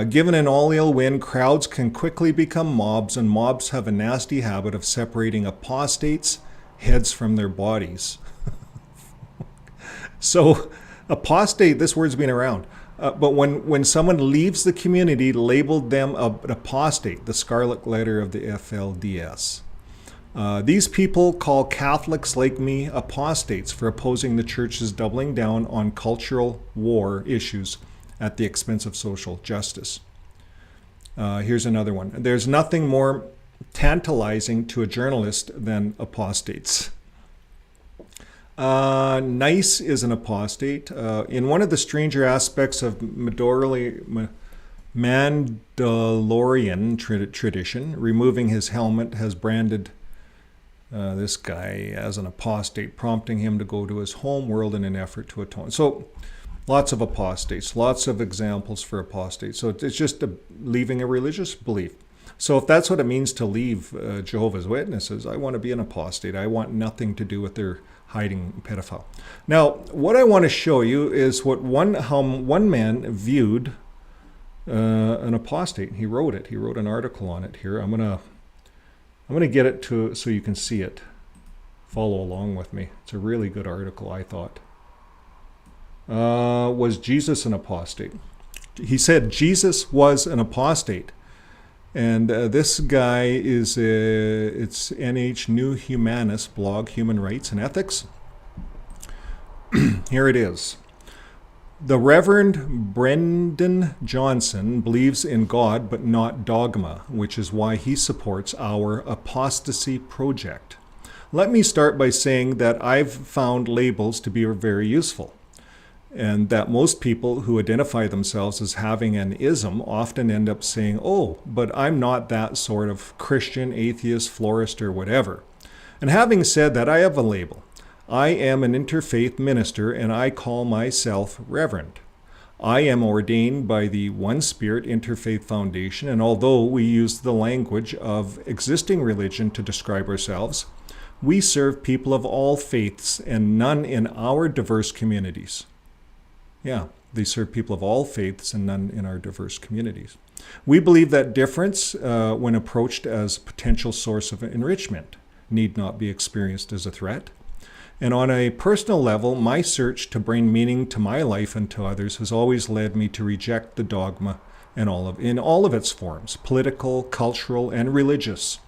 Given an all ill wind, crowds can quickly become mobs, and mobs have a nasty habit of separating apostates' heads from their bodies. So, apostate, this word's been around. But when someone leaves the community, labeled them an apostate, the scarlet letter of the FLDS. These people call Catholics like me apostates for opposing the church's doubling down on cultural war issues at the expense of social justice. Here's another one. There's nothing more tantalizing to a journalist than apostates. Nice is an apostate. In one of the stranger aspects of Mandalorian tradition, removing his helmet has branded this guy as an apostate, prompting him to go to his home world in an effort to atone. So lots of apostates, lots of examples for apostates. So it's just leaving a religious belief. So if that's what it means to leave Jehovah's Witnesses, I want to be an apostate. I want nothing to do with their hiding pedophile. Now, what I want to show you is how one man viewed an apostate. He wrote it. He wrote an article on it here. I'm gonna get it to so you can see it. Follow along with me. It's a really good article, I thought. Was Jesus an apostate? He said Jesus was an apostate. And this guy is, it's NH New Humanist blog, Human Rights and Ethics. Here it is. The Reverend Brendan Johnson believes in God but not dogma, which is why he supports our apostasy project. Let me start by saying that I've found labels to be very useful, and that most people who identify themselves as having an ism often end up saying, oh, but I'm not that sort of Christian, atheist, florist, or whatever. And having said that, I have a label. I am an interfaith minister, and I call myself Reverend. I am ordained by the One Spirit Interfaith Foundation, and although we use the language of existing religion to describe ourselves, we serve people of all faiths and none in our diverse communities. Yeah, they serve people of all faiths and none in our diverse communities. We believe that difference, when approached as a potential source of enrichment, need not be experienced as a threat. And on a personal level, my search to bring meaning to my life and to others has always led me to reject the dogma in all of its forms, political, cultural, and religious.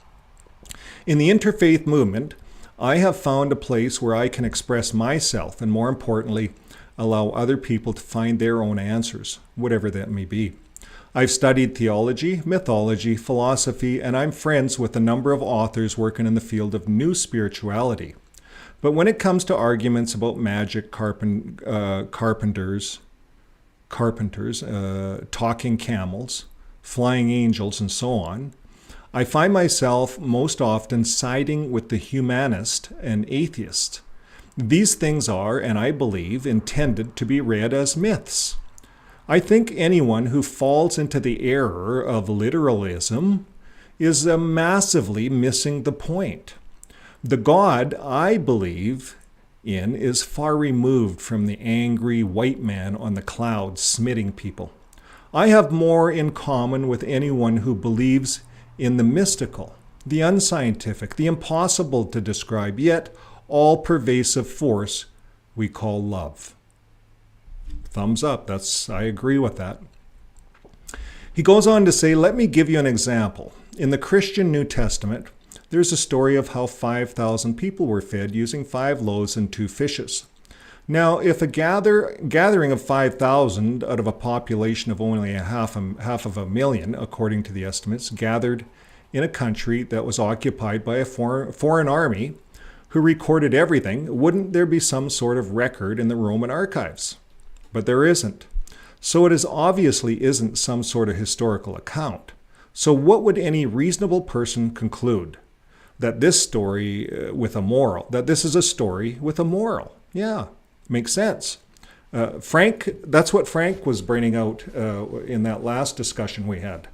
In the interfaith movement, I have found a place where I can express myself and, more importantly, allow other people to find their own answers, whatever that may be. I've studied theology, mythology, philosophy, and I'm friends with a number of authors working in the field of new spirituality. But when it comes to arguments about magic, carpenters, talking camels, flying angels, and so on, I find myself most often siding with the humanist and atheist. These things are, and I believe, intended to be read as myths. I think anyone who falls into the error of literalism is massively missing the point. The God I believe in is far removed from the angry white man on the clouds smiting people. I have more in common with anyone who believes in the mystical, the unscientific, the impossible to describe, yet all-pervasive force we call love. Thumbs up, I agree with that. He goes on to say, let me give you an example. In the Christian New Testament, there's a story of how 5,000 people were fed using 5 loaves and 2 fishes. Now, if a gathering of 5,000 out of a population of only half of a million, according to the estimates, gathered in a country that was occupied by a foreign army who recorded everything, wouldn't there be some sort of record in the Roman archives? But there isn't. So it obviously isn't some sort of historical account. So what would any reasonable person conclude? That this story with a moral, that this is a story with a moral. Yeah, makes sense. Frank, that's what Frank was bringing out in that last discussion we had.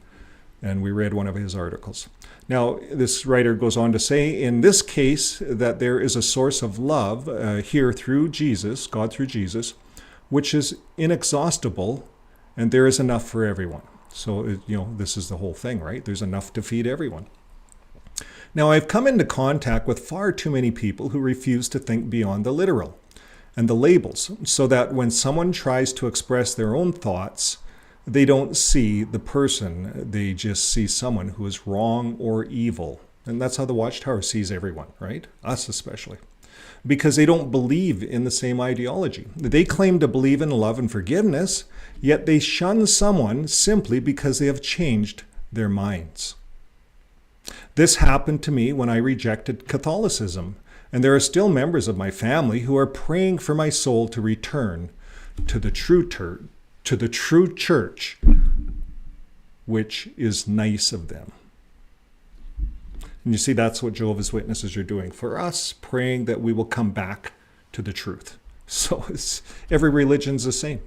And we read one of his articles. Now, this writer goes on to say, in this case, that there is a source of love here through Jesus, God through Jesus, which is inexhaustible, and there is enough for everyone. So, this is the whole thing, right? There's enough to feed everyone. Now, I've come into contact with far too many people who refuse to think beyond the literal and the labels, so that when someone tries to express their own thoughts, they don't see the person, they just see someone who is wrong or evil. And that's how the Watchtower sees everyone, right? Us especially. Because they don't believe in the same ideology. They claim to believe in love and forgiveness, yet they shun someone simply because they have changed their minds. This happened to me when I rejected Catholicism, and there are still members of my family who are praying for my soul to return to the true church, which is nice of them. And you see, that's what Jehovah's Witnesses are doing for us, praying that we will come back to the truth. So every religion's the same.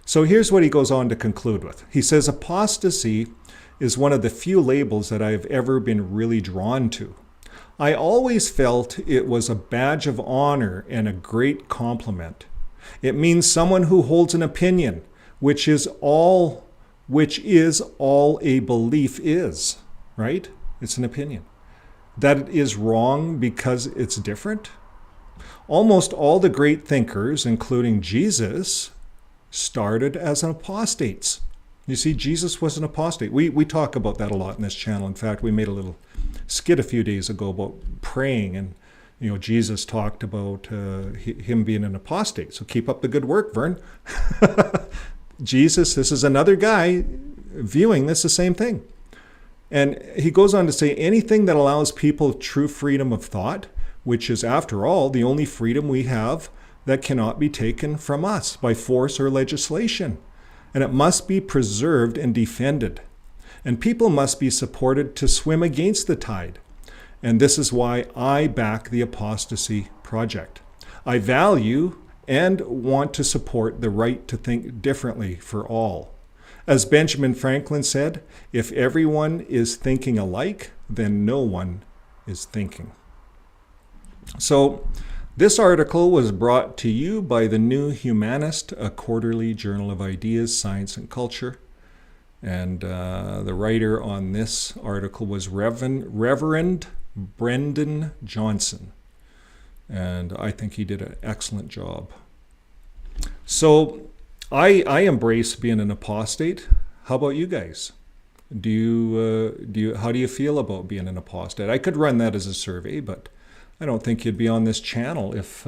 So here's what he goes on to conclude with. He says, apostasy is one of the few labels that I've ever been really drawn to. I always felt it was a badge of honor and a great compliment. It means someone who holds an opinion, which is all a belief is, right? It's an opinion. That it is wrong because it's different. Almost all the great thinkers, including Jesus, started as apostates. You see, Jesus was an apostate. We talk about that a lot in this channel. In fact, we made a little skit a few days ago about praying, and Jesus talked about him being an apostate. So keep up the good work, Vern. Jesus, this is another guy viewing this the same thing. And he goes on to say, anything that allows people true freedom of thought, which is, after all, the only freedom we have that cannot be taken from us by force or legislation. And it must be preserved and defended. And people must be supported to swim against the tide. And this is why I back the Apostasy Project. I value and want to support the right to think differently for all. As Benjamin Franklin said, if everyone is thinking alike, then no one is thinking. So this article was brought to you by the New Humanist, a quarterly journal of ideas, science, and culture. And the writer on this article was Reverend Brendan Johnson. And I think he did an excellent job. So I embrace being an apostate. How about you guys? How do you feel about being an apostate? I could run that as a survey, but I don't think you'd be on this channel if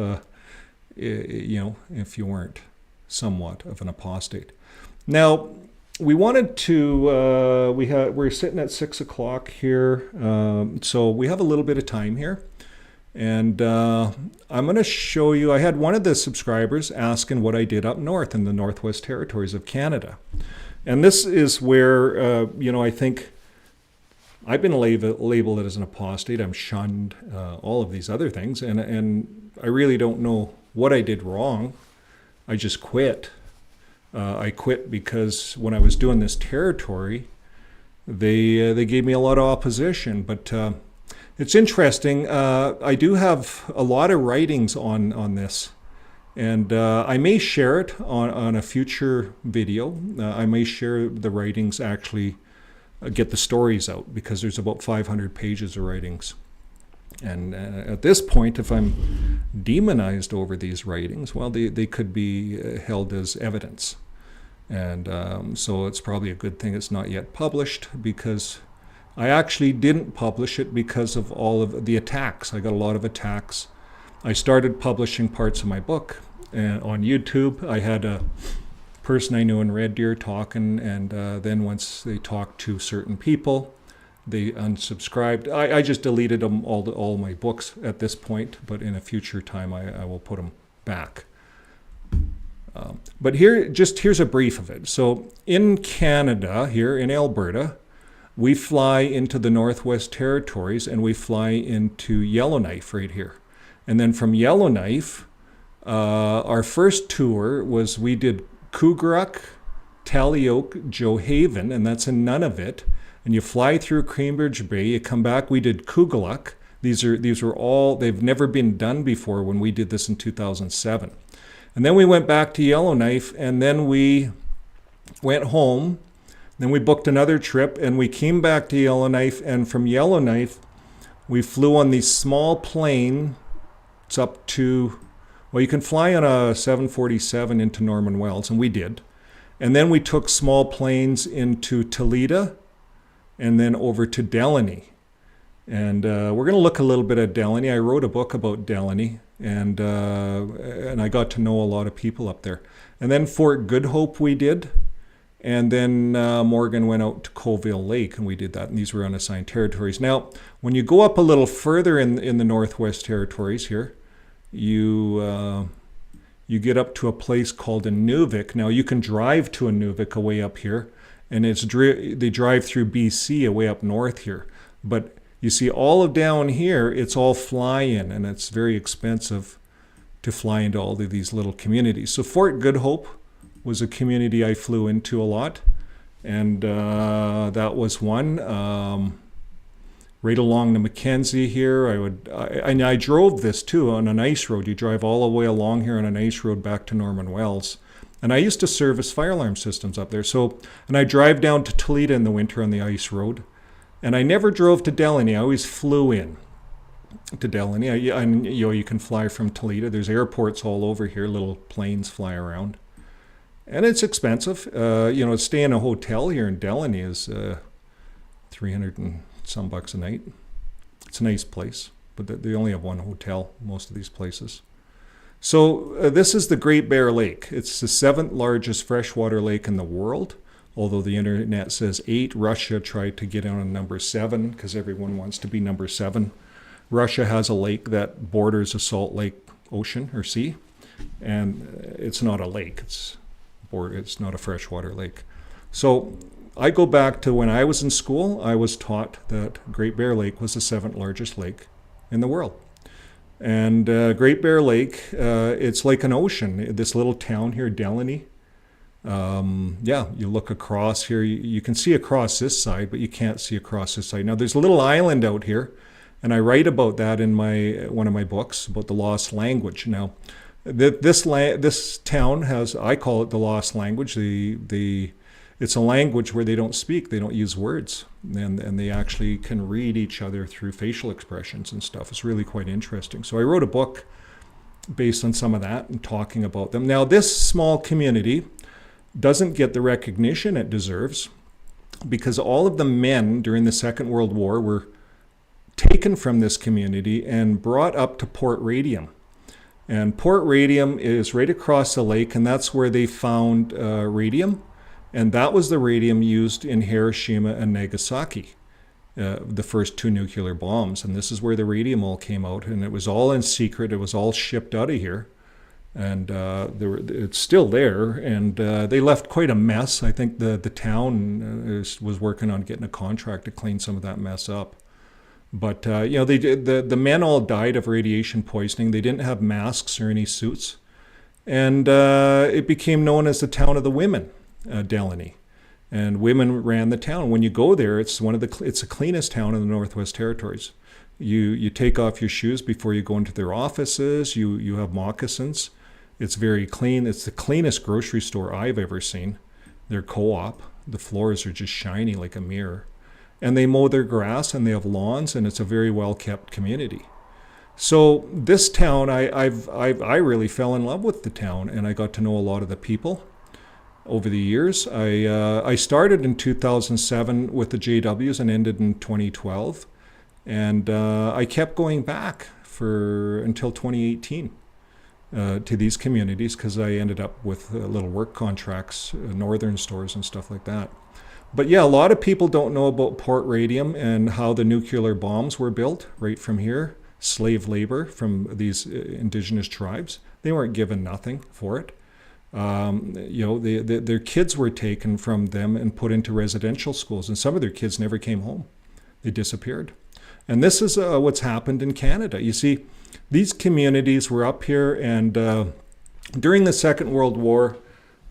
you weren't somewhat of an apostate. Now, we wanted to. We're sitting at 6 o'clock here, so we have a little bit of time here, and I'm going to show you. I had one of the subscribers asking what I did up north in the Northwest Territories of Canada, and this is where I think I've been labeled as an apostate. I'm shunned, all of these other things, and I really don't know what I did wrong. I just quit. I quit because when I was doing this territory, they gave me a lot of opposition. But it's interesting. I do have a lot of writings on this, and I may share it on a future video. I may share the writings, actually get the stories out, because there's about 500 pages of writings. And at this point, if I'm demonized over these writings, well, they could be held as evidence. And so it's probably a good thing it's not yet published, because I actually didn't publish it because of all of the attacks. I got a lot of attacks. I started publishing parts of my book on YouTube. I had a person I knew in Red Deer talking, and then once they talked to certain people, they unsubscribed. I just deleted them, all my books at this point, but in a future time I will put them back. But here's a brief of it. So in Canada, here in Alberta, we fly into the Northwest Territories, and we fly into Yellowknife right here. And then from Yellowknife, our first tour was, we did Cougaruck, Tallyoak, Johaven, and that's in Nunavut. And you fly through Cambridge Bay, you come back. We did Kugeluk. These were all, they've never been done before when we did this in 2007. And then we went back to Yellowknife, and then we went home. Then we booked another trip, and we came back to Yellowknife, and from Yellowknife, we flew on these small planes up to, well, you can fly on a 747 into Norman Wells, and we did. And then we took small planes into Toledo, and then over to Delaney. And we're going to look a little bit at Delaney. I wrote a book about Delaney, and I got to know a lot of people up there. And then Fort Good Hope we did. And then Morgan went out to Colville Lake, and we did that. And these were unassigned territories. Now, when you go up a little further in the Northwest Territories here, you get up to a place called Inuvik. Now, you can drive to Inuvik away up here, and they drive through BC away up north here. But you see, all of down here, it's all fly-in, and it's very expensive to fly into all of these little communities. So Fort Good Hope was a community I flew into a lot, and that was one. right along the Mackenzie here. I drove this too on an ice road. You drive all the way along here on an ice road back to Norman Wells. And I used to service fire alarm systems up there. And I drive down to Toledo in the winter on the ice road. And I never drove to Delaney. I always flew in to Delaney. And you can fly from Toledo. There's airports all over here. Little planes fly around. And it's expensive. To stay in a hotel here in Delaney is $300 and some bucks a night. It's a nice place, but they only have one hotel, most of these places. So this is the Great Bear Lake. It's the 7th largest freshwater lake in the world, although the internet says 8. Russia tried to get in on number 7 because everyone wants to be number 7. Russia has a lake that borders a Salt Lake Ocean or sea, and it's not a lake. It's not a freshwater lake. So I go back to when I was in school. I was taught that Great Bear Lake was the 7th largest lake in the world. And Great Bear Lake, it's like an ocean. This little town here, Delaney. You look across here. You can see across this side, but you can't see across this side. Now, there's a little island out here, and I write about that in one of my books about the lost language. Now, this town has, I call it the lost language. It's a language where they don't speak, they don't use words, and they actually can read each other through facial expressions and stuff. It's really quite interesting. So I wrote a book based on some of that and talking about them. Now, this small community doesn't get the recognition it deserves because all of the men during the Second World War were taken from this community and brought up to Port Radium. And Port Radium is right across the lake, and that's where they found radium. And that was the radium used in Hiroshima and Nagasaki, the first 2 nuclear bombs. And this is where the radium all came out. And it was all in secret. It was all shipped out of here. And it's still there. And they left quite a mess. I think the town was working on getting a contract to clean some of that mess up. But the men all died of radiation poisoning. They didn't have masks or any suits, and it became known as the town of the women, Delaney. And women ran the town. When you go there, it's the cleanest town in the Northwest Territories. You take off your shoes before you go into their offices. You have moccasins. It's very clean. It's the cleanest grocery store I've ever seen. Their co-op. The floors are just shiny like a mirror. And they mow their grass and they have lawns, and it's a very well-kept community. So this town, I really fell in love with the town, and I got to know a lot of the people over the years. I started in 2007 with the JWs and ended in 2012, and I kept going back until 2018 to these communities because I ended up with little work contracts, northern stores and stuff like that. But yeah, a lot of people don't know about Port Radium and how the nuclear bombs were built right from here. Slave labor from these indigenous tribes. They weren't given nothing for it. Their kids were taken from them and put into residential schools, and some of their kids never came home. They disappeared. And this is what's happened in Canada. You see, these communities were up here, and during the Second World War,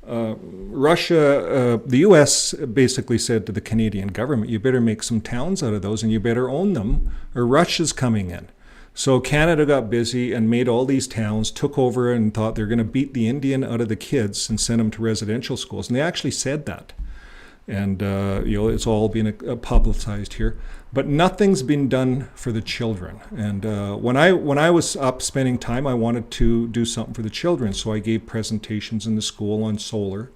Russia, the U.S. basically said to the Canadian government, you better make some towns out of those and you better own them or Russia's coming in. So Canada got busy and made all these towns, took over and thought they're going to beat the Indian out of the kids and send them to residential schools. And they actually said that. And, it's all been publicized here. But nothing's been done for the children. And when I was up spending time, I wanted to do something for the children. So I gave presentations in the school on solar.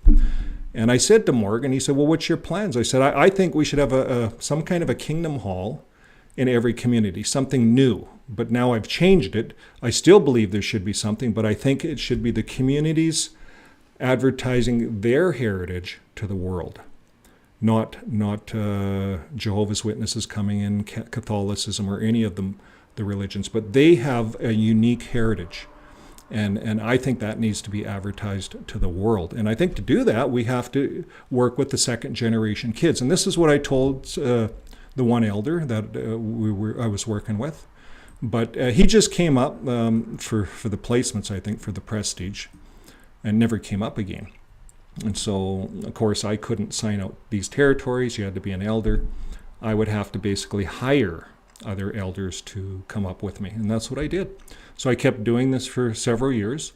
And I said to Morgan, he said, well, what's your plans? I said, I think we should have some kind of a kingdom hall in every community, something new. But now I've changed it. I still believe there should be something, but I think it should be the communities advertising their heritage to the world. Not Jehovah's Witnesses coming in, Catholicism, or any of the religions, but they have a unique heritage. And I think that needs to be advertised to the world. And I think to do that, we have to work with the second generation kids. And this is what I told the one elder that I was working with. But he just came up for the placements, I think, for the Prestige, and never came up again. And so, of course, I couldn't sign out these territories. You had to be an elder. I would have to basically hire other elders to come up with me. And that's what I did. So I kept doing this for several years.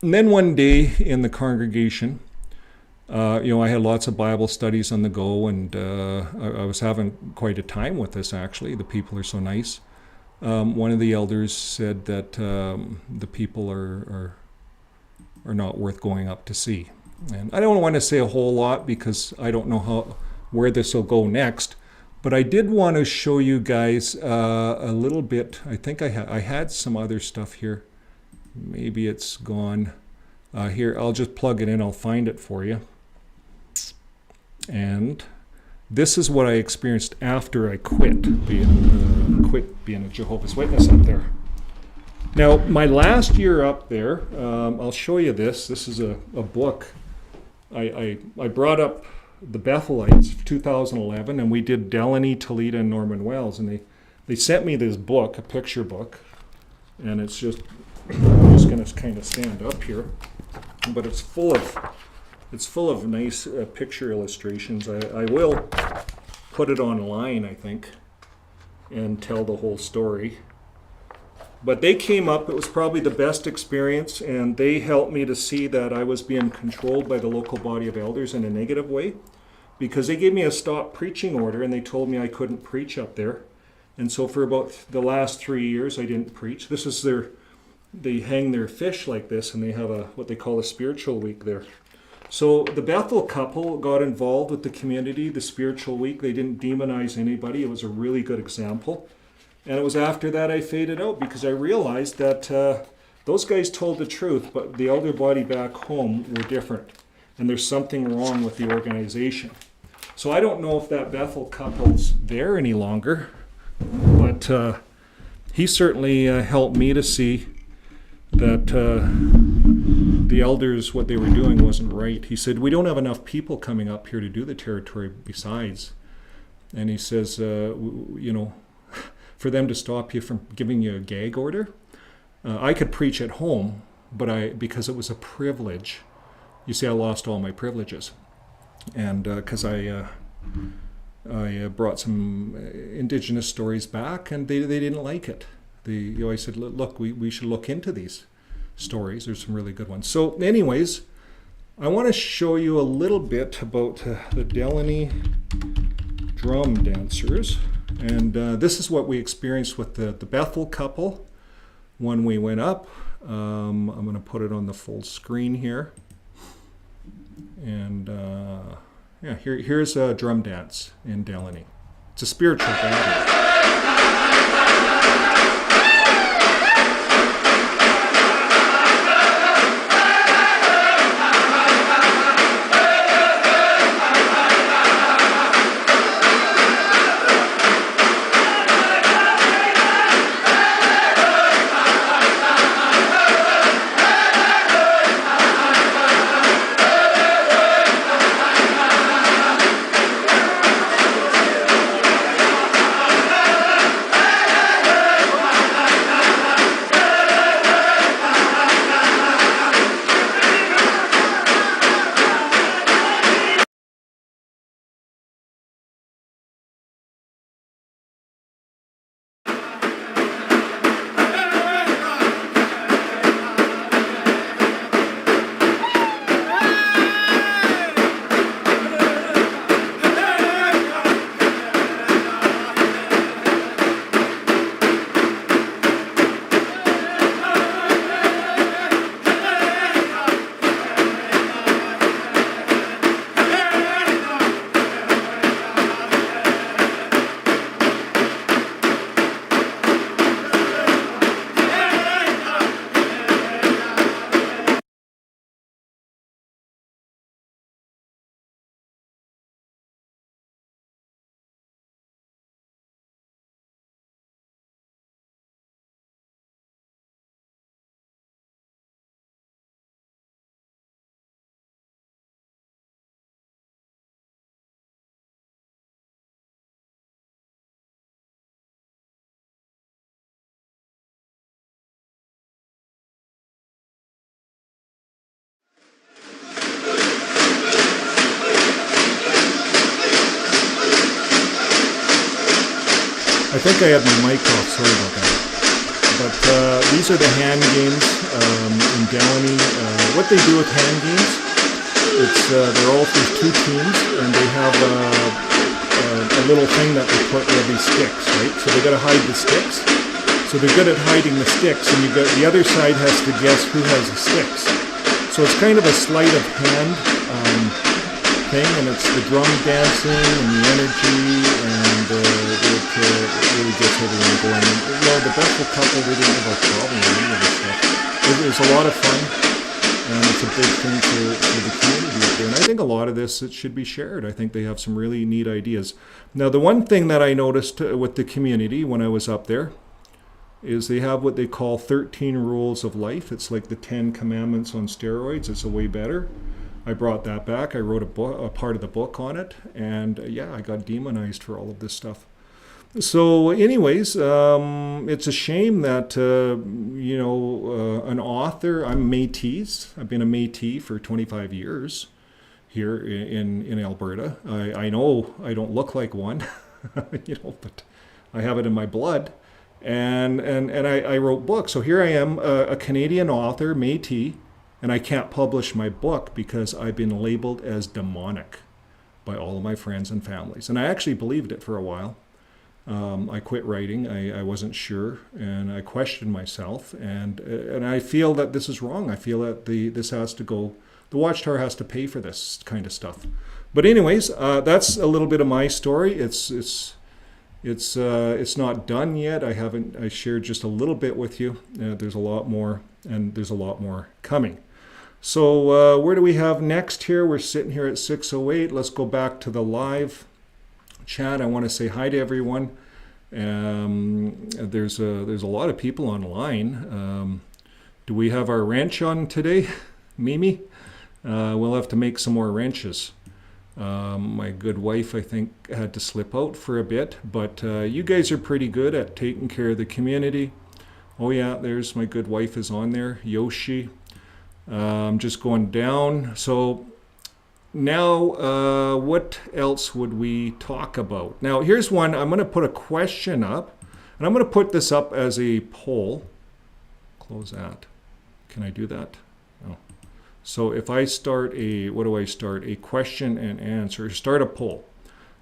And then one day in the congregation, I had lots of Bible studies on the go, and I was having quite a time with this, actually. The people are so nice. One of the elders said that the people are not worth going up to see. And I don't want to say a whole lot because I don't know where this will go next. But I did want to show you guys a little bit. I think I had some other stuff here. Maybe it's gone. Here, I'll just plug it in. I'll find it for you. And this is what I experienced after I quit being a Jehovah's Witness up there. Now, my last year up there, I'll show you this. This is a book. I brought up the Bethelites, 2011, and we did Delaney, Toledo, and Norman Wells, and they sent me this book, a picture book, and it's just, I'm just going to kind of stand up here, but it's full of nice picture illustrations. I will put it online, I think, and tell the whole story. But they came up, it was probably the best experience, and they helped me to see that I was being controlled by the local body of elders in a negative way, because they gave me a stop preaching order and they told me I couldn't preach up there. And so for about the last 3 years I didn't preach. This is they hang their fish like this, and they have what they call a spiritual week there. So the Bethel couple got involved with the community, the spiritual week. They didn't demonize anybody. It was a really good example. And it was after that I faded out, because I realized that those guys told the truth, but the elder body back home were different. And there's something wrong with the organization. So I don't know if that Bethel couple's there any longer, but he certainly helped me to see that the elders, what they were doing wasn't right. He said, we don't have enough people coming up here to do the territory besides. And he says, for them to stop you from giving you a gag order. I could preach at home, but because it was a privilege. You see, I lost all my privileges, and because I brought some indigenous stories back, and they didn't like it. I said, look, we should look into these stories. There's some really good ones. So, anyways, I want to show you a little bit about the Delaney drum dancers. And this is what we experienced with the Bethel couple when we went up. I'm going to put it on the full screen here. And here's a drum dance in Delaney. It's a spiritual gathering. I think I had my mic off, sorry about that. But these are the hand games in Downey. What they do with hand games, they're all these two teams, and they have a little thing that they put where these sticks, right? So they got to hide the sticks. So they're good at hiding the sticks, and the other side has to guess who has the sticks. So it's kind of a sleight of hand thing, and it's the drum dancing and the energy, and it really gets everyone going. And, the Bethel couple, they didn't have a problem with any of this stuff. It was a lot of fun, and it's a big thing for the community up there. And I think a lot of this, it should be shared. I think they have some really neat ideas. Now, the one thing that I noticed with the community when I was up there is they have what they call 13 rules of life. It's like the 10 commandments on steroids. It's a way better. I brought that back. I wrote a part of the book on it, and I got demonized for all of this stuff. So anyways, it's a shame that, an author, I'm Métis. I've been a Métis for 25 years here in Alberta. I know I don't look like one, but I have it in my blood. And I wrote books. So here I am, a Canadian author, Métis, and I can't publish my book because I've been labeled as demonic by all of my friends and families. And I actually believed it for a while. I quit writing. I wasn't sure, and I questioned myself. And I feel that this is wrong. I feel that this has to go. The Watchtower has to pay for this kind of stuff. But anyways, that's a little bit of my story. It's not done yet. I shared just a little bit with you. There's a lot more, and there's a lot more coming. So where do we have next here? We're sitting here at 6:08. Let's go back to the live chat. I want to say hi to everyone. There's a lot of people online. Do we have our wrench on today, Mimi? We'll have to make some more wrenches. My good wife, I think, had to slip out for a bit, but you guys are pretty good at taking care of the community. Oh yeah, there's my good wife is on there, Yoshi. I'm just going down. So now, what else would we talk about? Now, here's one. I'm going to put a question up, and I'm going to put this up as a poll. Close that. Can I do that? No. So if I start what do I start? A question and answer. Start a poll.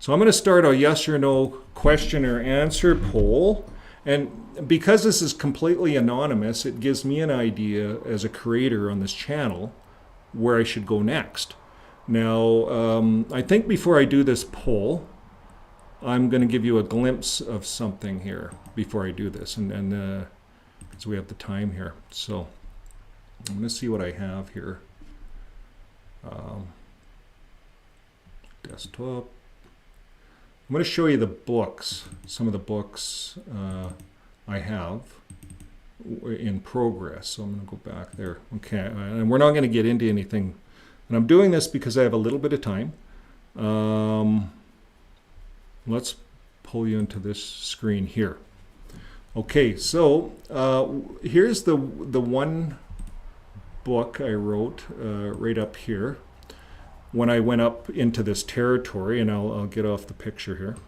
So I'm going to start a yes or no question or answer poll. And because this is completely anonymous, it gives me an idea as a creator on this channel where I should go next. Now, I think before I do this poll, I'm going to give you a glimpse of something here before I do this. And because we have the time here. So I'm going to see what I have here. Desktop. I'm going to show you the books, some of the books I have in progress. So I'm going to go back there. Okay, and we're not going to get into anything. And I'm doing this because I have a little bit of time. Let's pull you into this screen here. Okay, so here's the one book I wrote right up here when I went up into this territory, and I'll get off the picture here.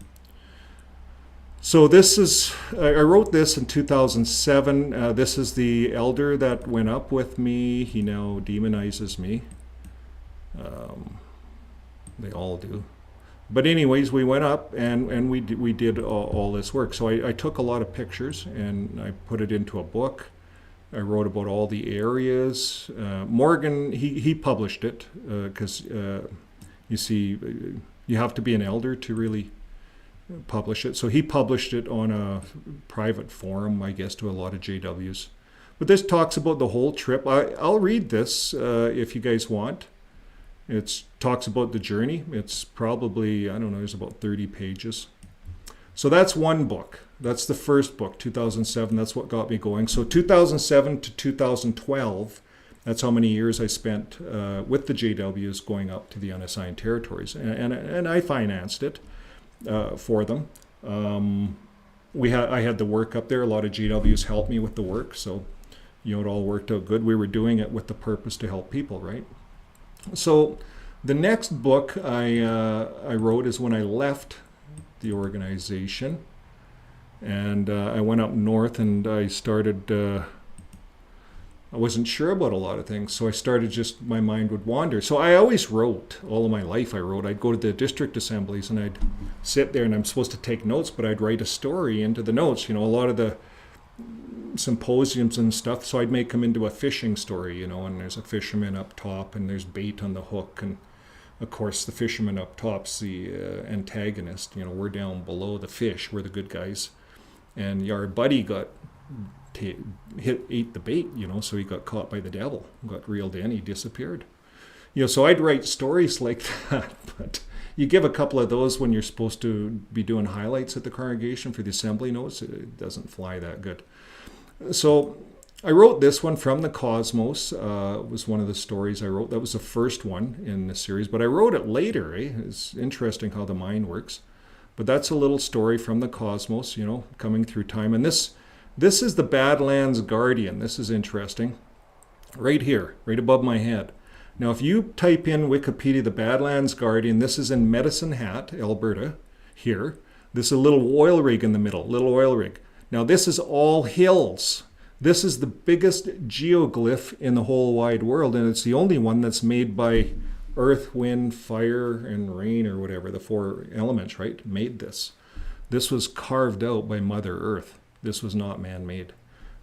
So this is, I wrote this in 2007. This is the elder that went up with me. He now demonizes me. They all do. But anyways, we went up and we did all this work. So I took a lot of pictures and I put it into a book. I wrote about all the areas. Morgan, he published it because you see, you have to be an elder to really publish it. So he published it on a private forum, I guess, to a lot of JWs. But this talks about the whole trip. I'll read this if you guys want. It talks about the journey. It's probably, I don't know, there's about 30 pages. So that's one book. That's the first book, 2007. That's what got me going. So 2007 to 2012, that's how many years I spent with the JWs going up to the unassigned territories. And I financed it for them. I had the work up there. A lot of JWs helped me with the work. So, it all worked out good. We were doing it with the purpose to help people, right? So the next book I wrote is when I left the organization. And I went up north and I started, I wasn't sure about a lot of things. So I started just, my mind would wander. So I always wrote, all of my life I wrote. I'd go to the district assemblies and I'd sit there and I'm supposed to take notes, but I'd write a story into the notes. You know, a lot of the symposiums and stuff, so I'd make them into a fishing story, you know, and there's a fisherman up top and there's bait on the hook, and of course the fisherman up top's the antagonist, you know, we're down below the fish, we're the good guys, and our buddy got ate the bait, you know, so he got caught by the devil, got reeled in, he disappeared. You know, so I'd write stories like that, but you give a couple of those when you're supposed to be doing highlights at the congregation for the assembly notes, it doesn't fly that good. So I wrote this one, From the Cosmos. Was one of the stories I wrote. That was the first one in the series, but I wrote it later. It's interesting how the mind works. But that's a little story from the cosmos, you know, coming through time. And this is the Badlands Guardian. This is interesting. Right here, right above my head. Now, if you type in Wikipedia, the Badlands Guardian, this is in Medicine Hat, Alberta, here. This is a little oil rig in the middle, little oil rig. Now, this is all hills. This is the biggest geoglyph in the whole wide world, and it's the only one that's made by earth, wind, fire, and rain, or whatever, the 4 elements, right? Made this. This was carved out by Mother Earth. This was not man-made.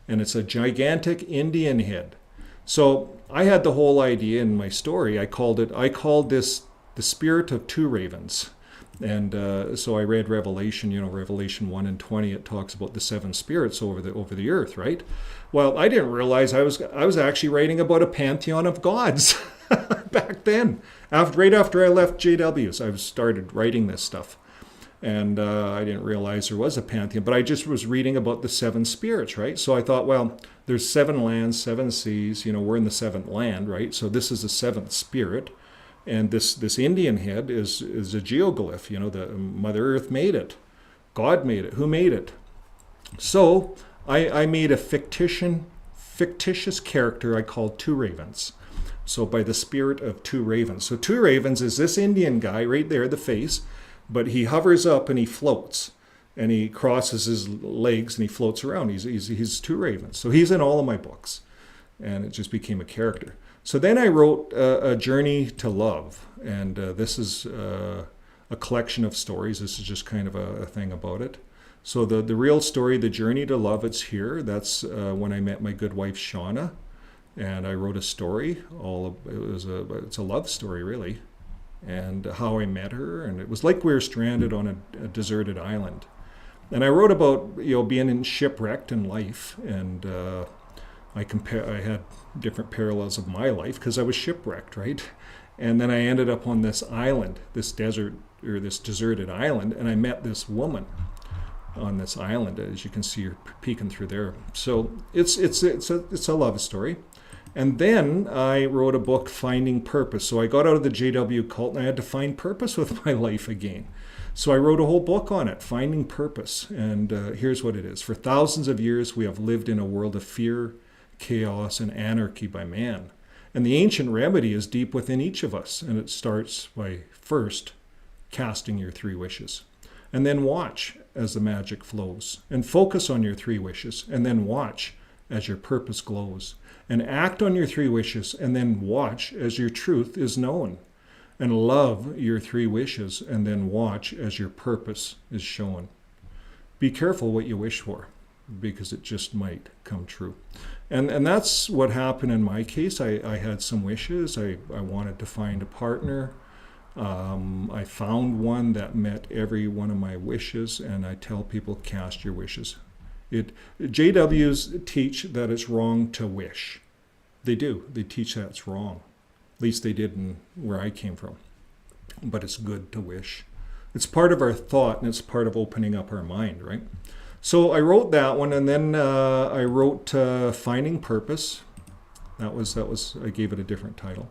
And it's a gigantic Indian head. So I had the whole idea in my story. I called this the spirit of 2 ravens. And so I read Revelation, you know, Revelation 1 and 20, it talks about the 7 spirits over the earth, right? Well, I didn't realize I was actually writing about a pantheon of gods back then. Right after I left JW's, I started writing this stuff. And I didn't realize there was a pantheon, but I just was reading about the 7 spirits, right? So I thought, well, there's 7 lands, 7 seas, you know, we're in the 7th land, right? So this is the 7th spirit. And this Indian head is a geoglyph, you know, the Mother Earth made it. God made it. Who made it? So I made a fictitious character I called 2 ravens. So by the spirit of 2 ravens. So 2 ravens is this Indian guy right there, the face, but he hovers up and he floats. And he crosses his legs and he floats around. He's 2 ravens. So he's in all of my books. And it just became a character. So then I wrote A Journey to Love, and this is a collection of stories. This is just kind of a thing about it. So the real story, The Journey to Love, it's here. That's when I met my good wife, Shauna, and I wrote a story. It's a love story, really, and how I met her, and it was like we were stranded on a deserted island. And I wrote about, you know, being shipwrecked in life, and I had different parallels of my life because I was shipwrecked, right? And then I ended up on this island, this desert, or this deserted island, and I met this woman on this island, as you can see her peeking through there. So it's a love story. And then I wrote a book, Finding Purpose. So I got out of the JW cult and I had to find purpose with my life again. So I wrote a whole book on it, Finding Purpose. And here's what it is. For thousands of years, we have lived in a world of fear, chaos, and anarchy by man. And the ancient remedy is deep within each of us. And it starts by first casting your 3 wishes. And then watch as the magic flows. And focus on your 3 wishes. And then watch as your purpose glows. And act on your 3 wishes. And then watch as your truth is known. And love your 3 wishes. And then watch as your purpose is shown. Be careful what you wish for, because it just might come true. And that's what happened in my case. I had some wishes. I wanted to find a partner. I found one that met every one of my wishes, and I tell people, cast your wishes. JWs teach that it's wrong to wish. They do. They teach that it's wrong. At least they did in where I came from. But it's good to wish. It's part of our thought, and it's part of opening up our mind, right? So I wrote that one, and then I wrote Finding Purpose. That was I gave it a different title.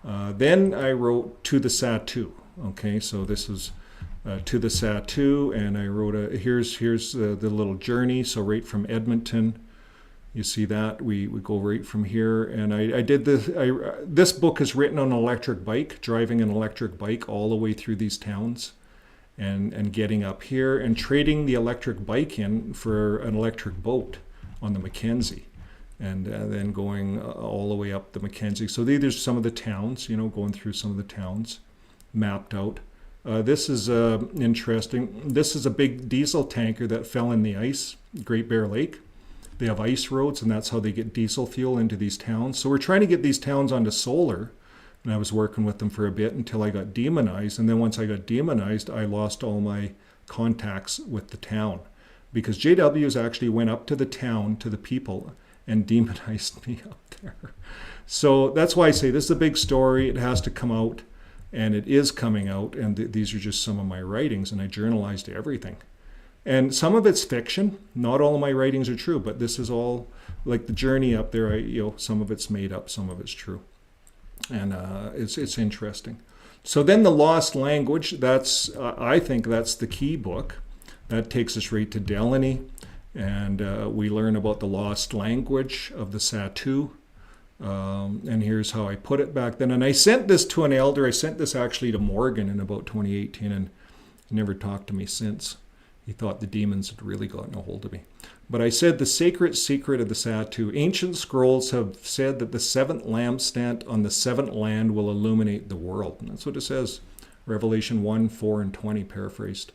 Then I wrote To the Satu. Okay, so this is To the Satu, and I wrote here's the little journey. So right from Edmonton, you see that we go right from here, and I did this. This book is written on an electric bike, driving an electric bike all the way through these towns. and getting up here and trading the electric bike in for an electric boat on the Mackenzie, and then going all the way up the Mackenzie. So these are some of the towns, going through some of the towns mapped out. This is interesting. This is a big diesel tanker that fell in the ice, Great Bear Lake. They have ice roads, and that's how they get diesel fuel into these towns. So we're trying to get these towns onto solar, and I was working with them for a bit until I got demonized. And then once I got demonized, I lost all my contacts with the town, because JWs actually went up to the town, to the people, and demonized me up there. So that's why I say this is a big story. It has to come out. And it is coming out, and these are just some of my writings, and I journalized everything. And some of it's fiction. Not all of my writings are true, but this is all, like the journey up there, some of it's made up, some of it's true. And it's interesting. So then the lost language, I think that's the key book. That takes us right to Delaney, and we learn about the lost language of the Satu. And here's how I put it back then. And I sent this to an elder. I sent this actually to Morgan in about 2018, and he never talked to me since. He thought the demons had really gotten a hold of me. But I said, the sacred secret of the Satu. Ancient scrolls have said that the seventh lampstand on the seventh land will illuminate the world. And that's what it says. Revelation 1, 4, and 20, paraphrased.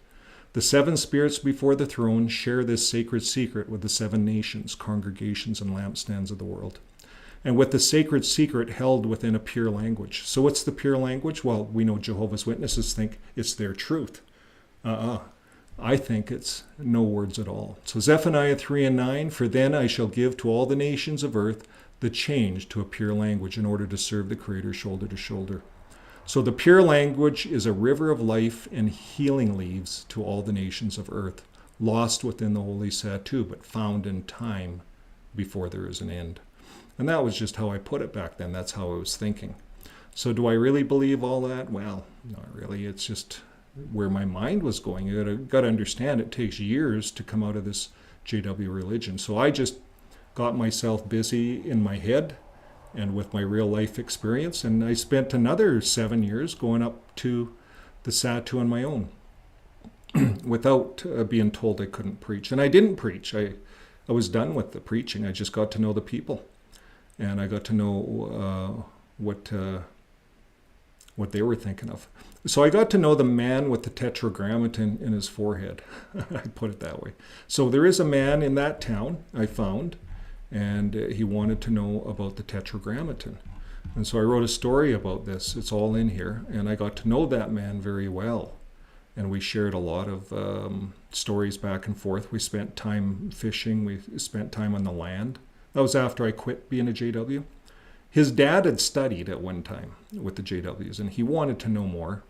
The seven spirits before the throne share this sacred secret with the seven nations, congregations, and lampstands of the world, and with the sacred secret held within a pure language. So what's the pure language? Well, we know Jehovah's Witnesses think it's their truth. I think it's no words at all. So Zephaniah 3 and 9, for then I shall give to all the nations of earth the change to a pure language in order to serve the Creator shoulder to shoulder. So the pure language is a river of life and healing leaves to all the nations of earth, lost within the Holy Satu, but found in time before there is an end. And that was just how I put it back then. That's how I was thinking. So do I really believe all that? Well, not really. It's just where my mind was going. You got to understand, it takes years to come out of this JW religion. So I just got myself busy in my head and with my real life experience. And I spent another 7 years going up to the Satu on my own without being told I couldn't preach. And I didn't preach. I was done with the preaching. I just got to know the people. And I got to know what they were thinking of. So I got to know the man with the tetragrammaton in his forehead. I put it that way. So there is a man in that town I found, and he wanted to know about the tetragrammaton. And so I wrote a story about this. It's all in here. And I got to know that man very well. And we shared a lot of stories back and forth. We spent time fishing. We spent time on the land. That was after I quit being a JW. His dad had studied at one time with the JWs, and he wanted to know more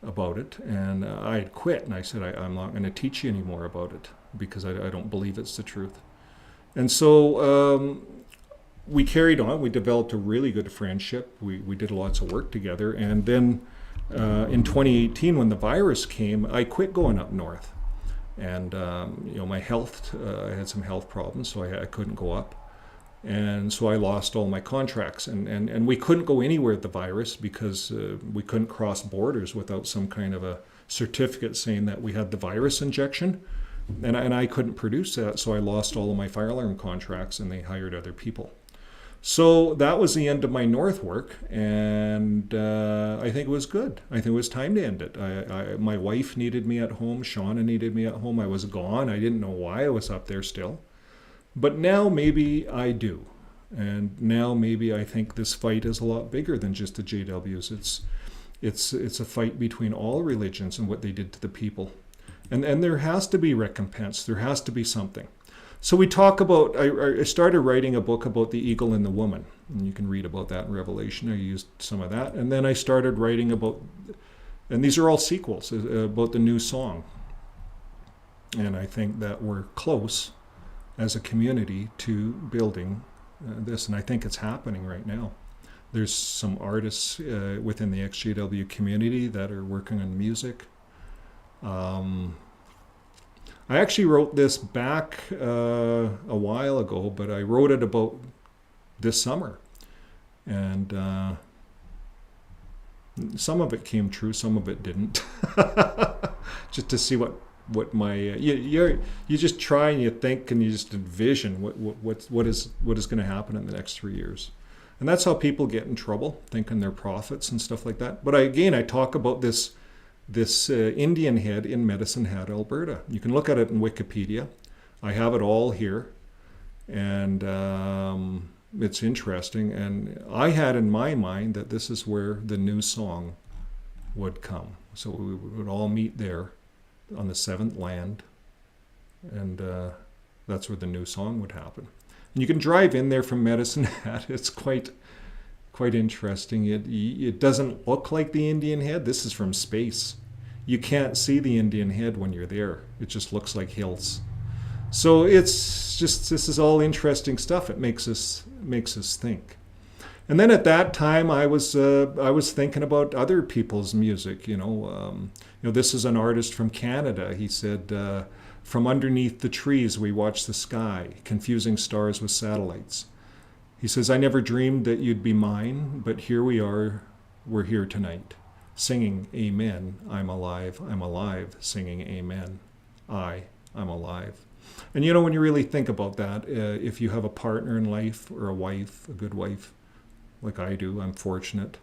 about it. And I had quit, and I said, I'm not going to teach you any more about it because I don't believe it's the truth. And so we carried on. We developed a really good friendship. We did lots of work together. And then in 2018, when the virus came, I quit going up north. And my health, I had some health problems, so I couldn't go up. And so I lost all my contracts, and we couldn't go anywhere with the virus because we couldn't cross borders without some kind of a certificate saying that we had the virus injection, and I couldn't produce that, so I lost all of my fire alarm contracts, and they hired other people. So that was the end of my north work, and I think it was good. I think it was time to end it. My wife needed me at home. Shauna needed me at home. I was gone. I didn't know why I was up there still. But now maybe I do. And now maybe I think this fight is a lot bigger than just the JWs. It's a fight between all religions and what they did to the people. And there has to be recompense. There has to be something. So we talk about, I started writing a book about the eagle and the woman. And you can read about that in Revelation. I used some of that. And then I started writing about, and these are all sequels, about the new song. And I think that we're close as a community to building this, and I think it's happening right now. There's some artists within the XJW community that are working on music. I actually wrote this back a while ago, but I wrote it about this summer. And Some of it came true, some of it didn't. Just to see what my you just try and you think and you just envision what is going to happen in the next 3 years. And that's how people get in trouble, thinking they're prophets and stuff like that. But I talk about this Indian head in Medicine Hat, Alberta. You can look at it in Wikipedia. I have it all here, and it's interesting. And I had in my mind that this is where the new song would come. So we would all meet there on the seventh land, and that's where the new song would happen. And you can drive in there from Medicine Hat. It's quite interesting. It doesn't look like the Indian head. This is from space. You can't see the Indian head when you're there. It just looks like hills. So it's just, this is all interesting stuff. It makes us think. And then at that time, I was thinking about other people's music. This is an artist from Canada. He said, "From underneath the trees, we watch the sky, confusing stars with satellites." He says, "I never dreamed that you'd be mine, but here we are. We're here tonight, singing amen. I'm alive, singing amen. I'm alive." And when you really think about that, if you have a partner in life or a wife, a good wife, like I do, I'm fortunate.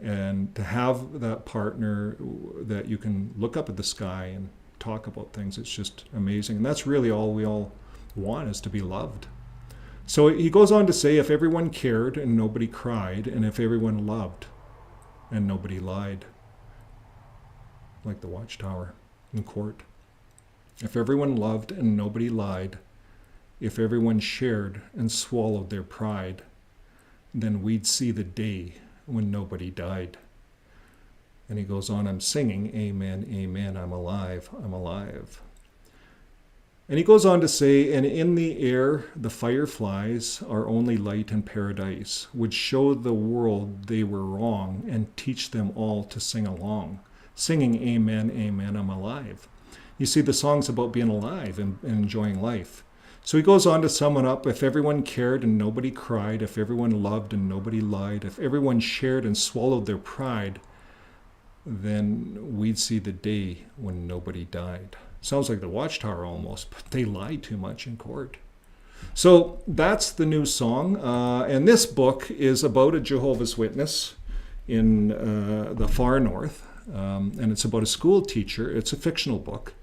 And to have that partner that you can look up at the sky and talk about things, it's just amazing. And that's really all we all want, is to be loved. So he goes on to say, if everyone cared and nobody cried, and if everyone loved and nobody lied, like the Watchtower in court. If everyone loved and nobody lied, if everyone shared and swallowed their pride, then we'd see the day when nobody died. And he goes on, I'm singing, amen, amen, I'm alive, I'm alive. And he goes on to say, and in the air the fireflies, our only light in paradise, would show the world they were wrong and teach them all to sing along, singing, amen, amen, I'm alive. You see, the song's about being alive and enjoying life. So he goes on to sum it up. If everyone cared and nobody cried, if everyone loved and nobody lied, if everyone shared and swallowed their pride, then we'd see the day when nobody died. Sounds like the Watchtower almost, but they lied too much in court. So that's the new song. And this book is about a Jehovah's Witness in the far north. And it's about a school teacher. It's a fictional book.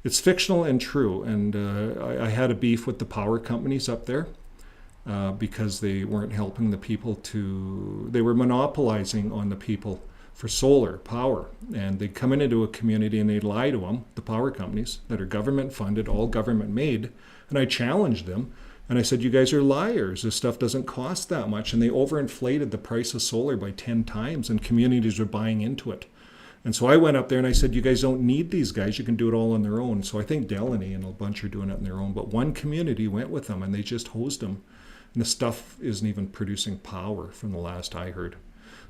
It's fictional and true, and I had a beef with the power companies up there because they weren't helping the people they were monopolizing on the people for solar power, and they'd come into a community and they'd lie to them, the power companies that are government funded, all government made, and I challenged them, and I said, you guys are liars, this stuff doesn't cost that much, and they overinflated the price of solar by 10 times, and communities are buying into it. And so I went up there and I said, you guys don't need these guys. You can do it all on their own. So I think Delaney and a bunch are doing it on their own. But one community went with them and they just hosed them. And the stuff isn't even producing power from the last I heard.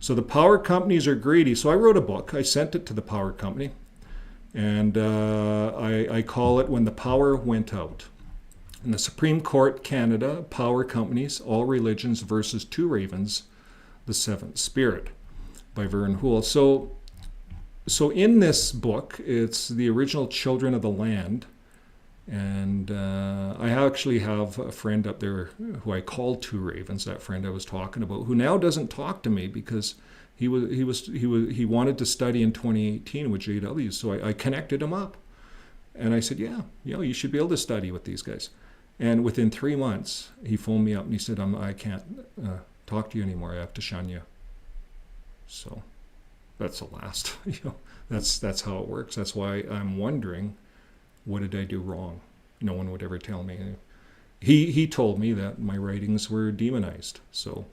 So the power companies are greedy. So I wrote a book. I sent it to the power company. And I call it When the Power Went Out. In the Supreme Court, Canada, power companies, all religions versus two ravens, the seventh spirit, by Vern Houle. So in this book, it's the original Children of the Land, and I actually have a friend up there who I called Two Ravens, that friend I was talking about, who now doesn't talk to me because he wanted to study in 2018 with JW, so I connected him up, and I said, you should be able to study with these guys. And within 3 months, he phoned me up and he said, I can't talk to you anymore, I have to shun you. So that's the last. That's how it works. That's why I'm wondering, what did I do wrong? No one would ever tell me. He told me that my writings were demonized. So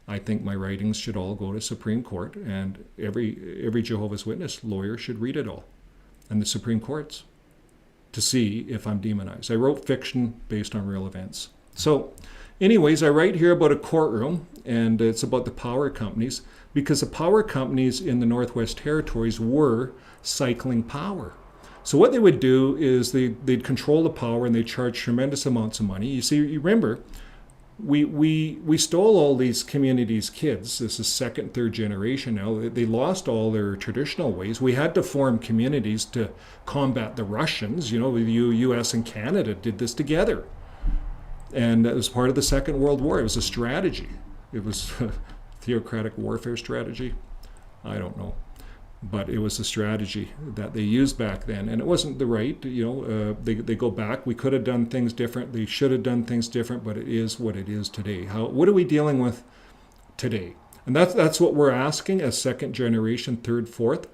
I think my writings should all go to Supreme Court, and every Jehovah's Witness lawyer should read it all, and the Supreme Courts, to see if I'm demonized. I wrote fiction based on real events. So anyways, I write here about a courtroom, and it's about the power companies, because the power companies in the Northwest Territories were cycling power. So what they would do is they'd control the power and they'd charge tremendous amounts of money. You see, you remember, we stole all these communities' kids. This is second, third generation now. They lost all their traditional ways. We had to form communities to combat the Russians. You know, the U.S. and Canada did this together. And it was part of the Second World War. It was a strategy. It was a theocratic warfare strategy. I don't know. But it was a strategy that they used back then. And it wasn't the right, they go back. We could have done things different. They should have done things different, but it is what it is today. What are we dealing with today? And that's what we're asking as second generation, third, fourth.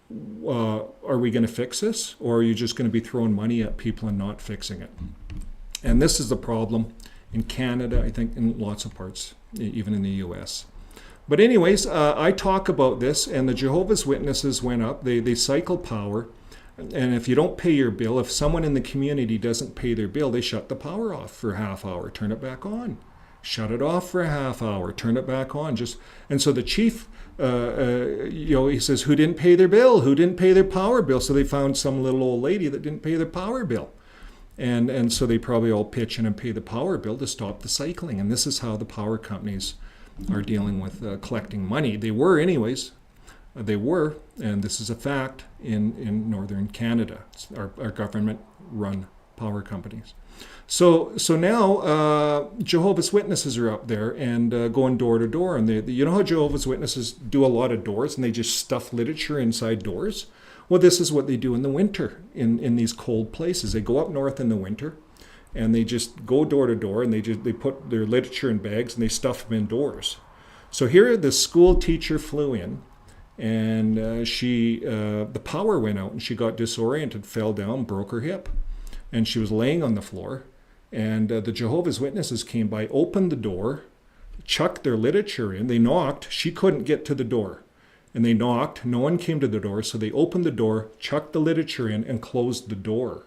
Are we going to fix this? Or are you just going to be throwing money at people and not fixing it? And this is the problem in Canada, I think, in lots of parts, even in the U.S. But anyways, I talk about this, and the Jehovah's Witnesses went up. They cycle power, and if you don't pay your bill, if someone in the community doesn't pay their bill, they shut the power off for a half hour, turn it back on. Shut it off for a half hour, turn it back on. And so the chief, he says, who didn't pay their bill? Who didn't pay their power bill? So they found some little old lady that didn't pay their power bill. And so they probably all pitch in and pay the power bill to stop the cycling. And this is how the power companies are dealing with collecting money. They were anyways. They were, and this is a fact in northern Canada. It's our government-run power companies. So now Jehovah's Witnesses are up there and going door to door. And you know how Jehovah's Witnesses do a lot of doors and they just stuff literature inside doors? Well, this is what they do in the winter in these cold places. They go up north in the winter and they just go door to door and they put their literature in bags and they stuff them indoors. So here the school teacher flew in and the power went out and she got disoriented, fell down, broke her hip. And she was laying on the floor. And the Jehovah's Witnesses came by, opened the door, chucked their literature in. They knocked. She couldn't get to the door. And they knocked. No one came to the door. So they opened the door, chucked the literature in, and closed the door.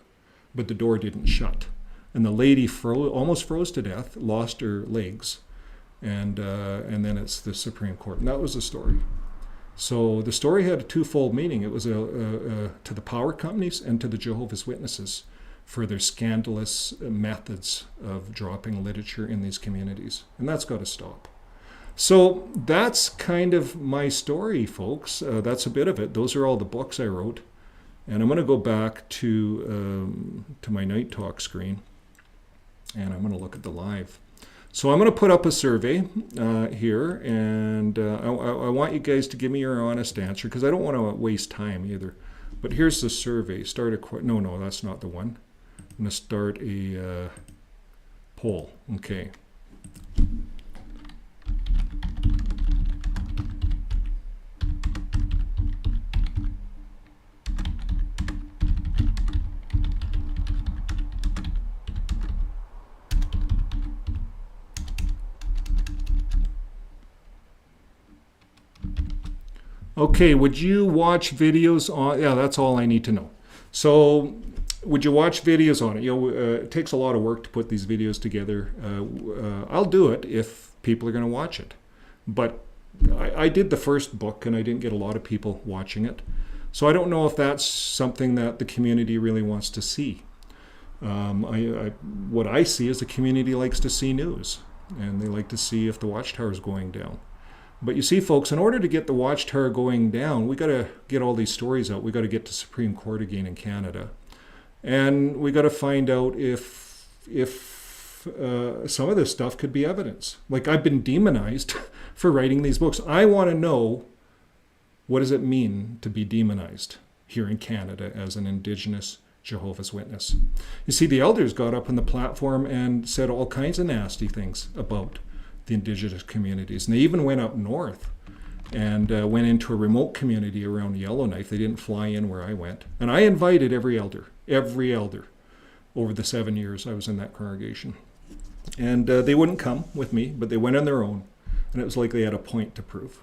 But the door didn't shut. And the lady almost froze to death, lost her legs. And then it's the Supreme Court. And that was the story. So the story had a twofold meaning. It was to the power companies and to the Jehovah's Witnesses for their scandalous methods of dropping literature in these communities. And that's got to stop. So that's kind of my story, folks. That's a bit of it. Those are all the books I wrote. And I'm going to go back to my Night Talk screen. And I'm going to look at the live. So I'm going to put up a survey here. And I want you guys to give me your honest answer, because I don't want to waste time either. But here's the survey. No, that's not the one. I'm going to start a poll. Okay. Okay, would you watch videos on... Yeah, that's all I need to know. So... would you watch videos on it? It takes a lot of work to put these videos together. I'll do it if people are going to watch it. But I did the first book and I didn't get a lot of people watching it. So I don't know if that's something that the community really wants to see. What I see is the community likes to see news. And they like to see if the watchtower is going down. But you see, folks, in order to get the watchtower going down, we got to get all these stories out. We got to get to Supreme Court again in Canada. And we got to find out if some of this stuff could be evidence. Like, I've been demonized for writing these books. I want to know, what does it mean to be demonized here in Canada as an Indigenous Jehovah's Witness? You see, the elders got up on the platform and said all kinds of nasty things about the Indigenous communities. And they even went up north and went into a remote community around Yellowknife. They didn't fly in where I went. And I invited every elder over the 7 years I was in that congregation. And they wouldn't come with me, but they went on their own. And it was like they had a point to prove.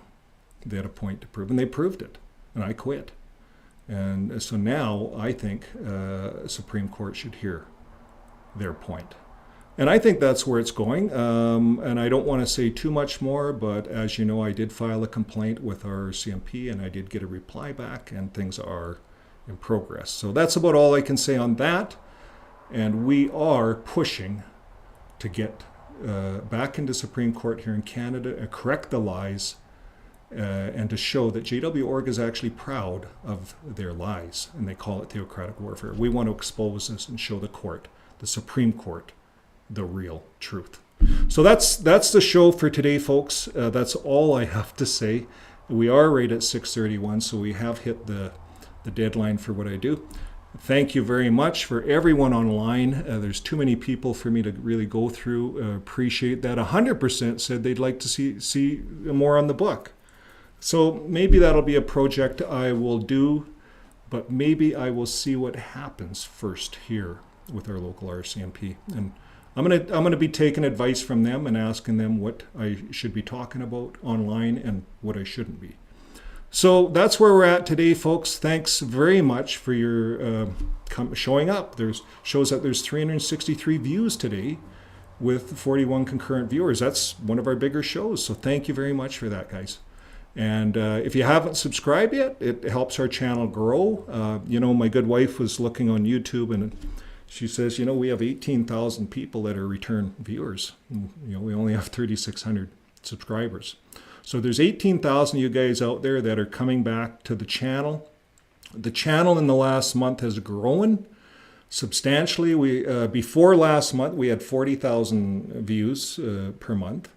They had a point to prove, and they proved it. And I quit. And so now I think Supreme Court should hear their point. And I think that's where it's going. And I don't want to say too much more, but as you know, I did file a complaint with our CMP and I did get a reply back, and things are in progress. So that's about all I can say on that. And we are pushing to get back into Supreme Court here in Canada and correct the lies and to show that JW.org is actually proud of their lies, and they call it theocratic warfare. We want to expose this and show the court, the Supreme Court, the real truth. So that's the show for today, folks. That's all I have to say. We are right at 6:31, so we have hit the deadline for what I do. Thank you very much for everyone online. There's too many people for me to really go through. Appreciate that. 100% said they'd like to see more on the book. So maybe that'll be a project I will do, but maybe I will see what happens first here with our local RCMP. And I'm gonna be taking advice from them and asking them what I should be talking about online and what I shouldn't be. So that's where we're at today, folks. Thanks very much for your showing up. Shows that there's 363 views today with 41 concurrent viewers. That's one of our bigger shows. So thank you very much for that, guys. And if you haven't subscribed yet, it helps our channel grow. My good wife was looking on YouTube and she says, we have 18,000 people that are return viewers. And, we only have 3,600 subscribers. So there's 18,000 of you guys out there that are coming back to the channel. The channel in the last month has grown substantially. Before last month, we had 40,000 views per month.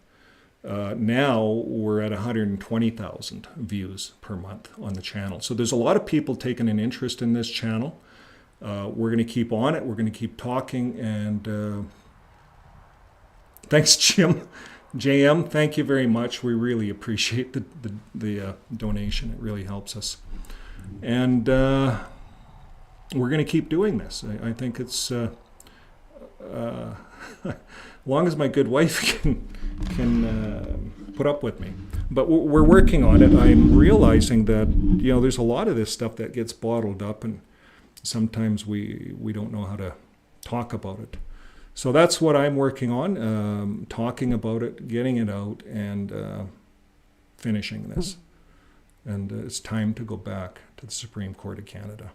Now we're at 120,000 views per month on the channel. So there's a lot of people taking an interest in this channel. We're going to keep on it. We're going to keep talking. And thanks, Jim. JM, thank you very much. We really appreciate the donation. It really helps us. And we're going to keep doing this. I think it's as long as my good wife can put up with me. But we're working on it. I'm realizing that there's a lot of this stuff that gets bottled up, and sometimes we don't know how to talk about it. So that's what I'm working on, talking about it, getting it out, and finishing this. And it's time to go back to the Supreme Court of Canada.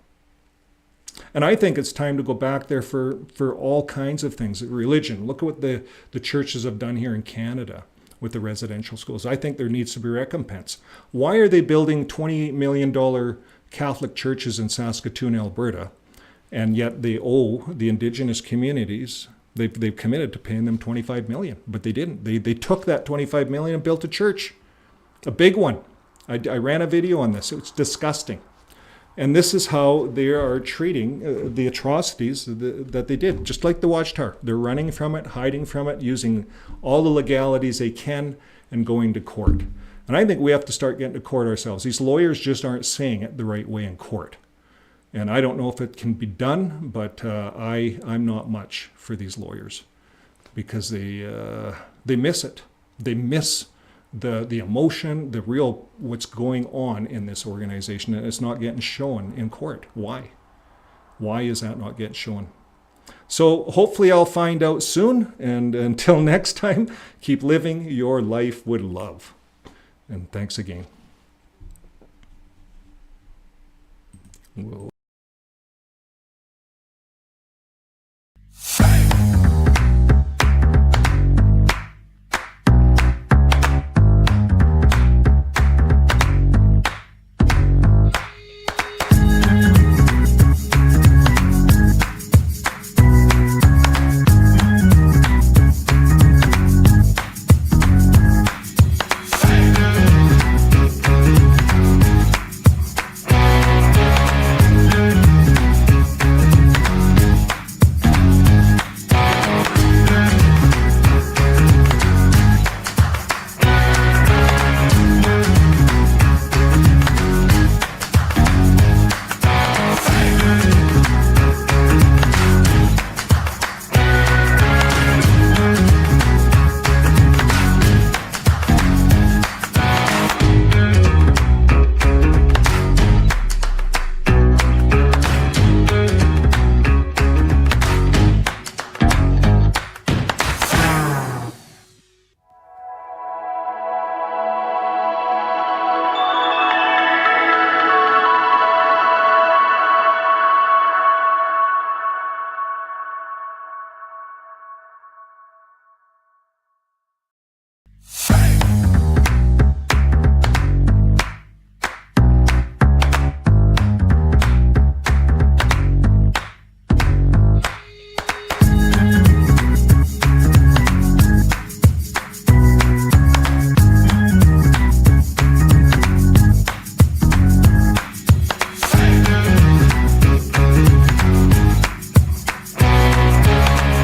And I think it's time to go back there for all kinds of things. Religion. Look at what the churches have done here in Canada with the residential schools. I think there needs to be recompense. Why are they building $28 million Catholic churches in Saskatoon, Alberta, and yet they owe the Indigenous communities, they've committed to paying them $25 million, but they didn't. They took that $25 million and built a church, a big one. I ran a video on this. It's disgusting. And this is how they are treating the atrocities that they did, just like the Watchtower. They're running from it, hiding from it, using all the legalities they can, and going to court. And I think we have to start getting to court ourselves. These lawyers just aren't saying it the right way in court. And I don't know if it can be done, but I'm not much for these lawyers because they miss it. They miss the emotion, the real what's going on in this organization, and it's not getting shown in court. Why? Why is that not getting shown? So hopefully I'll find out soon. And until next time, keep living your life with love. And thanks again. We'll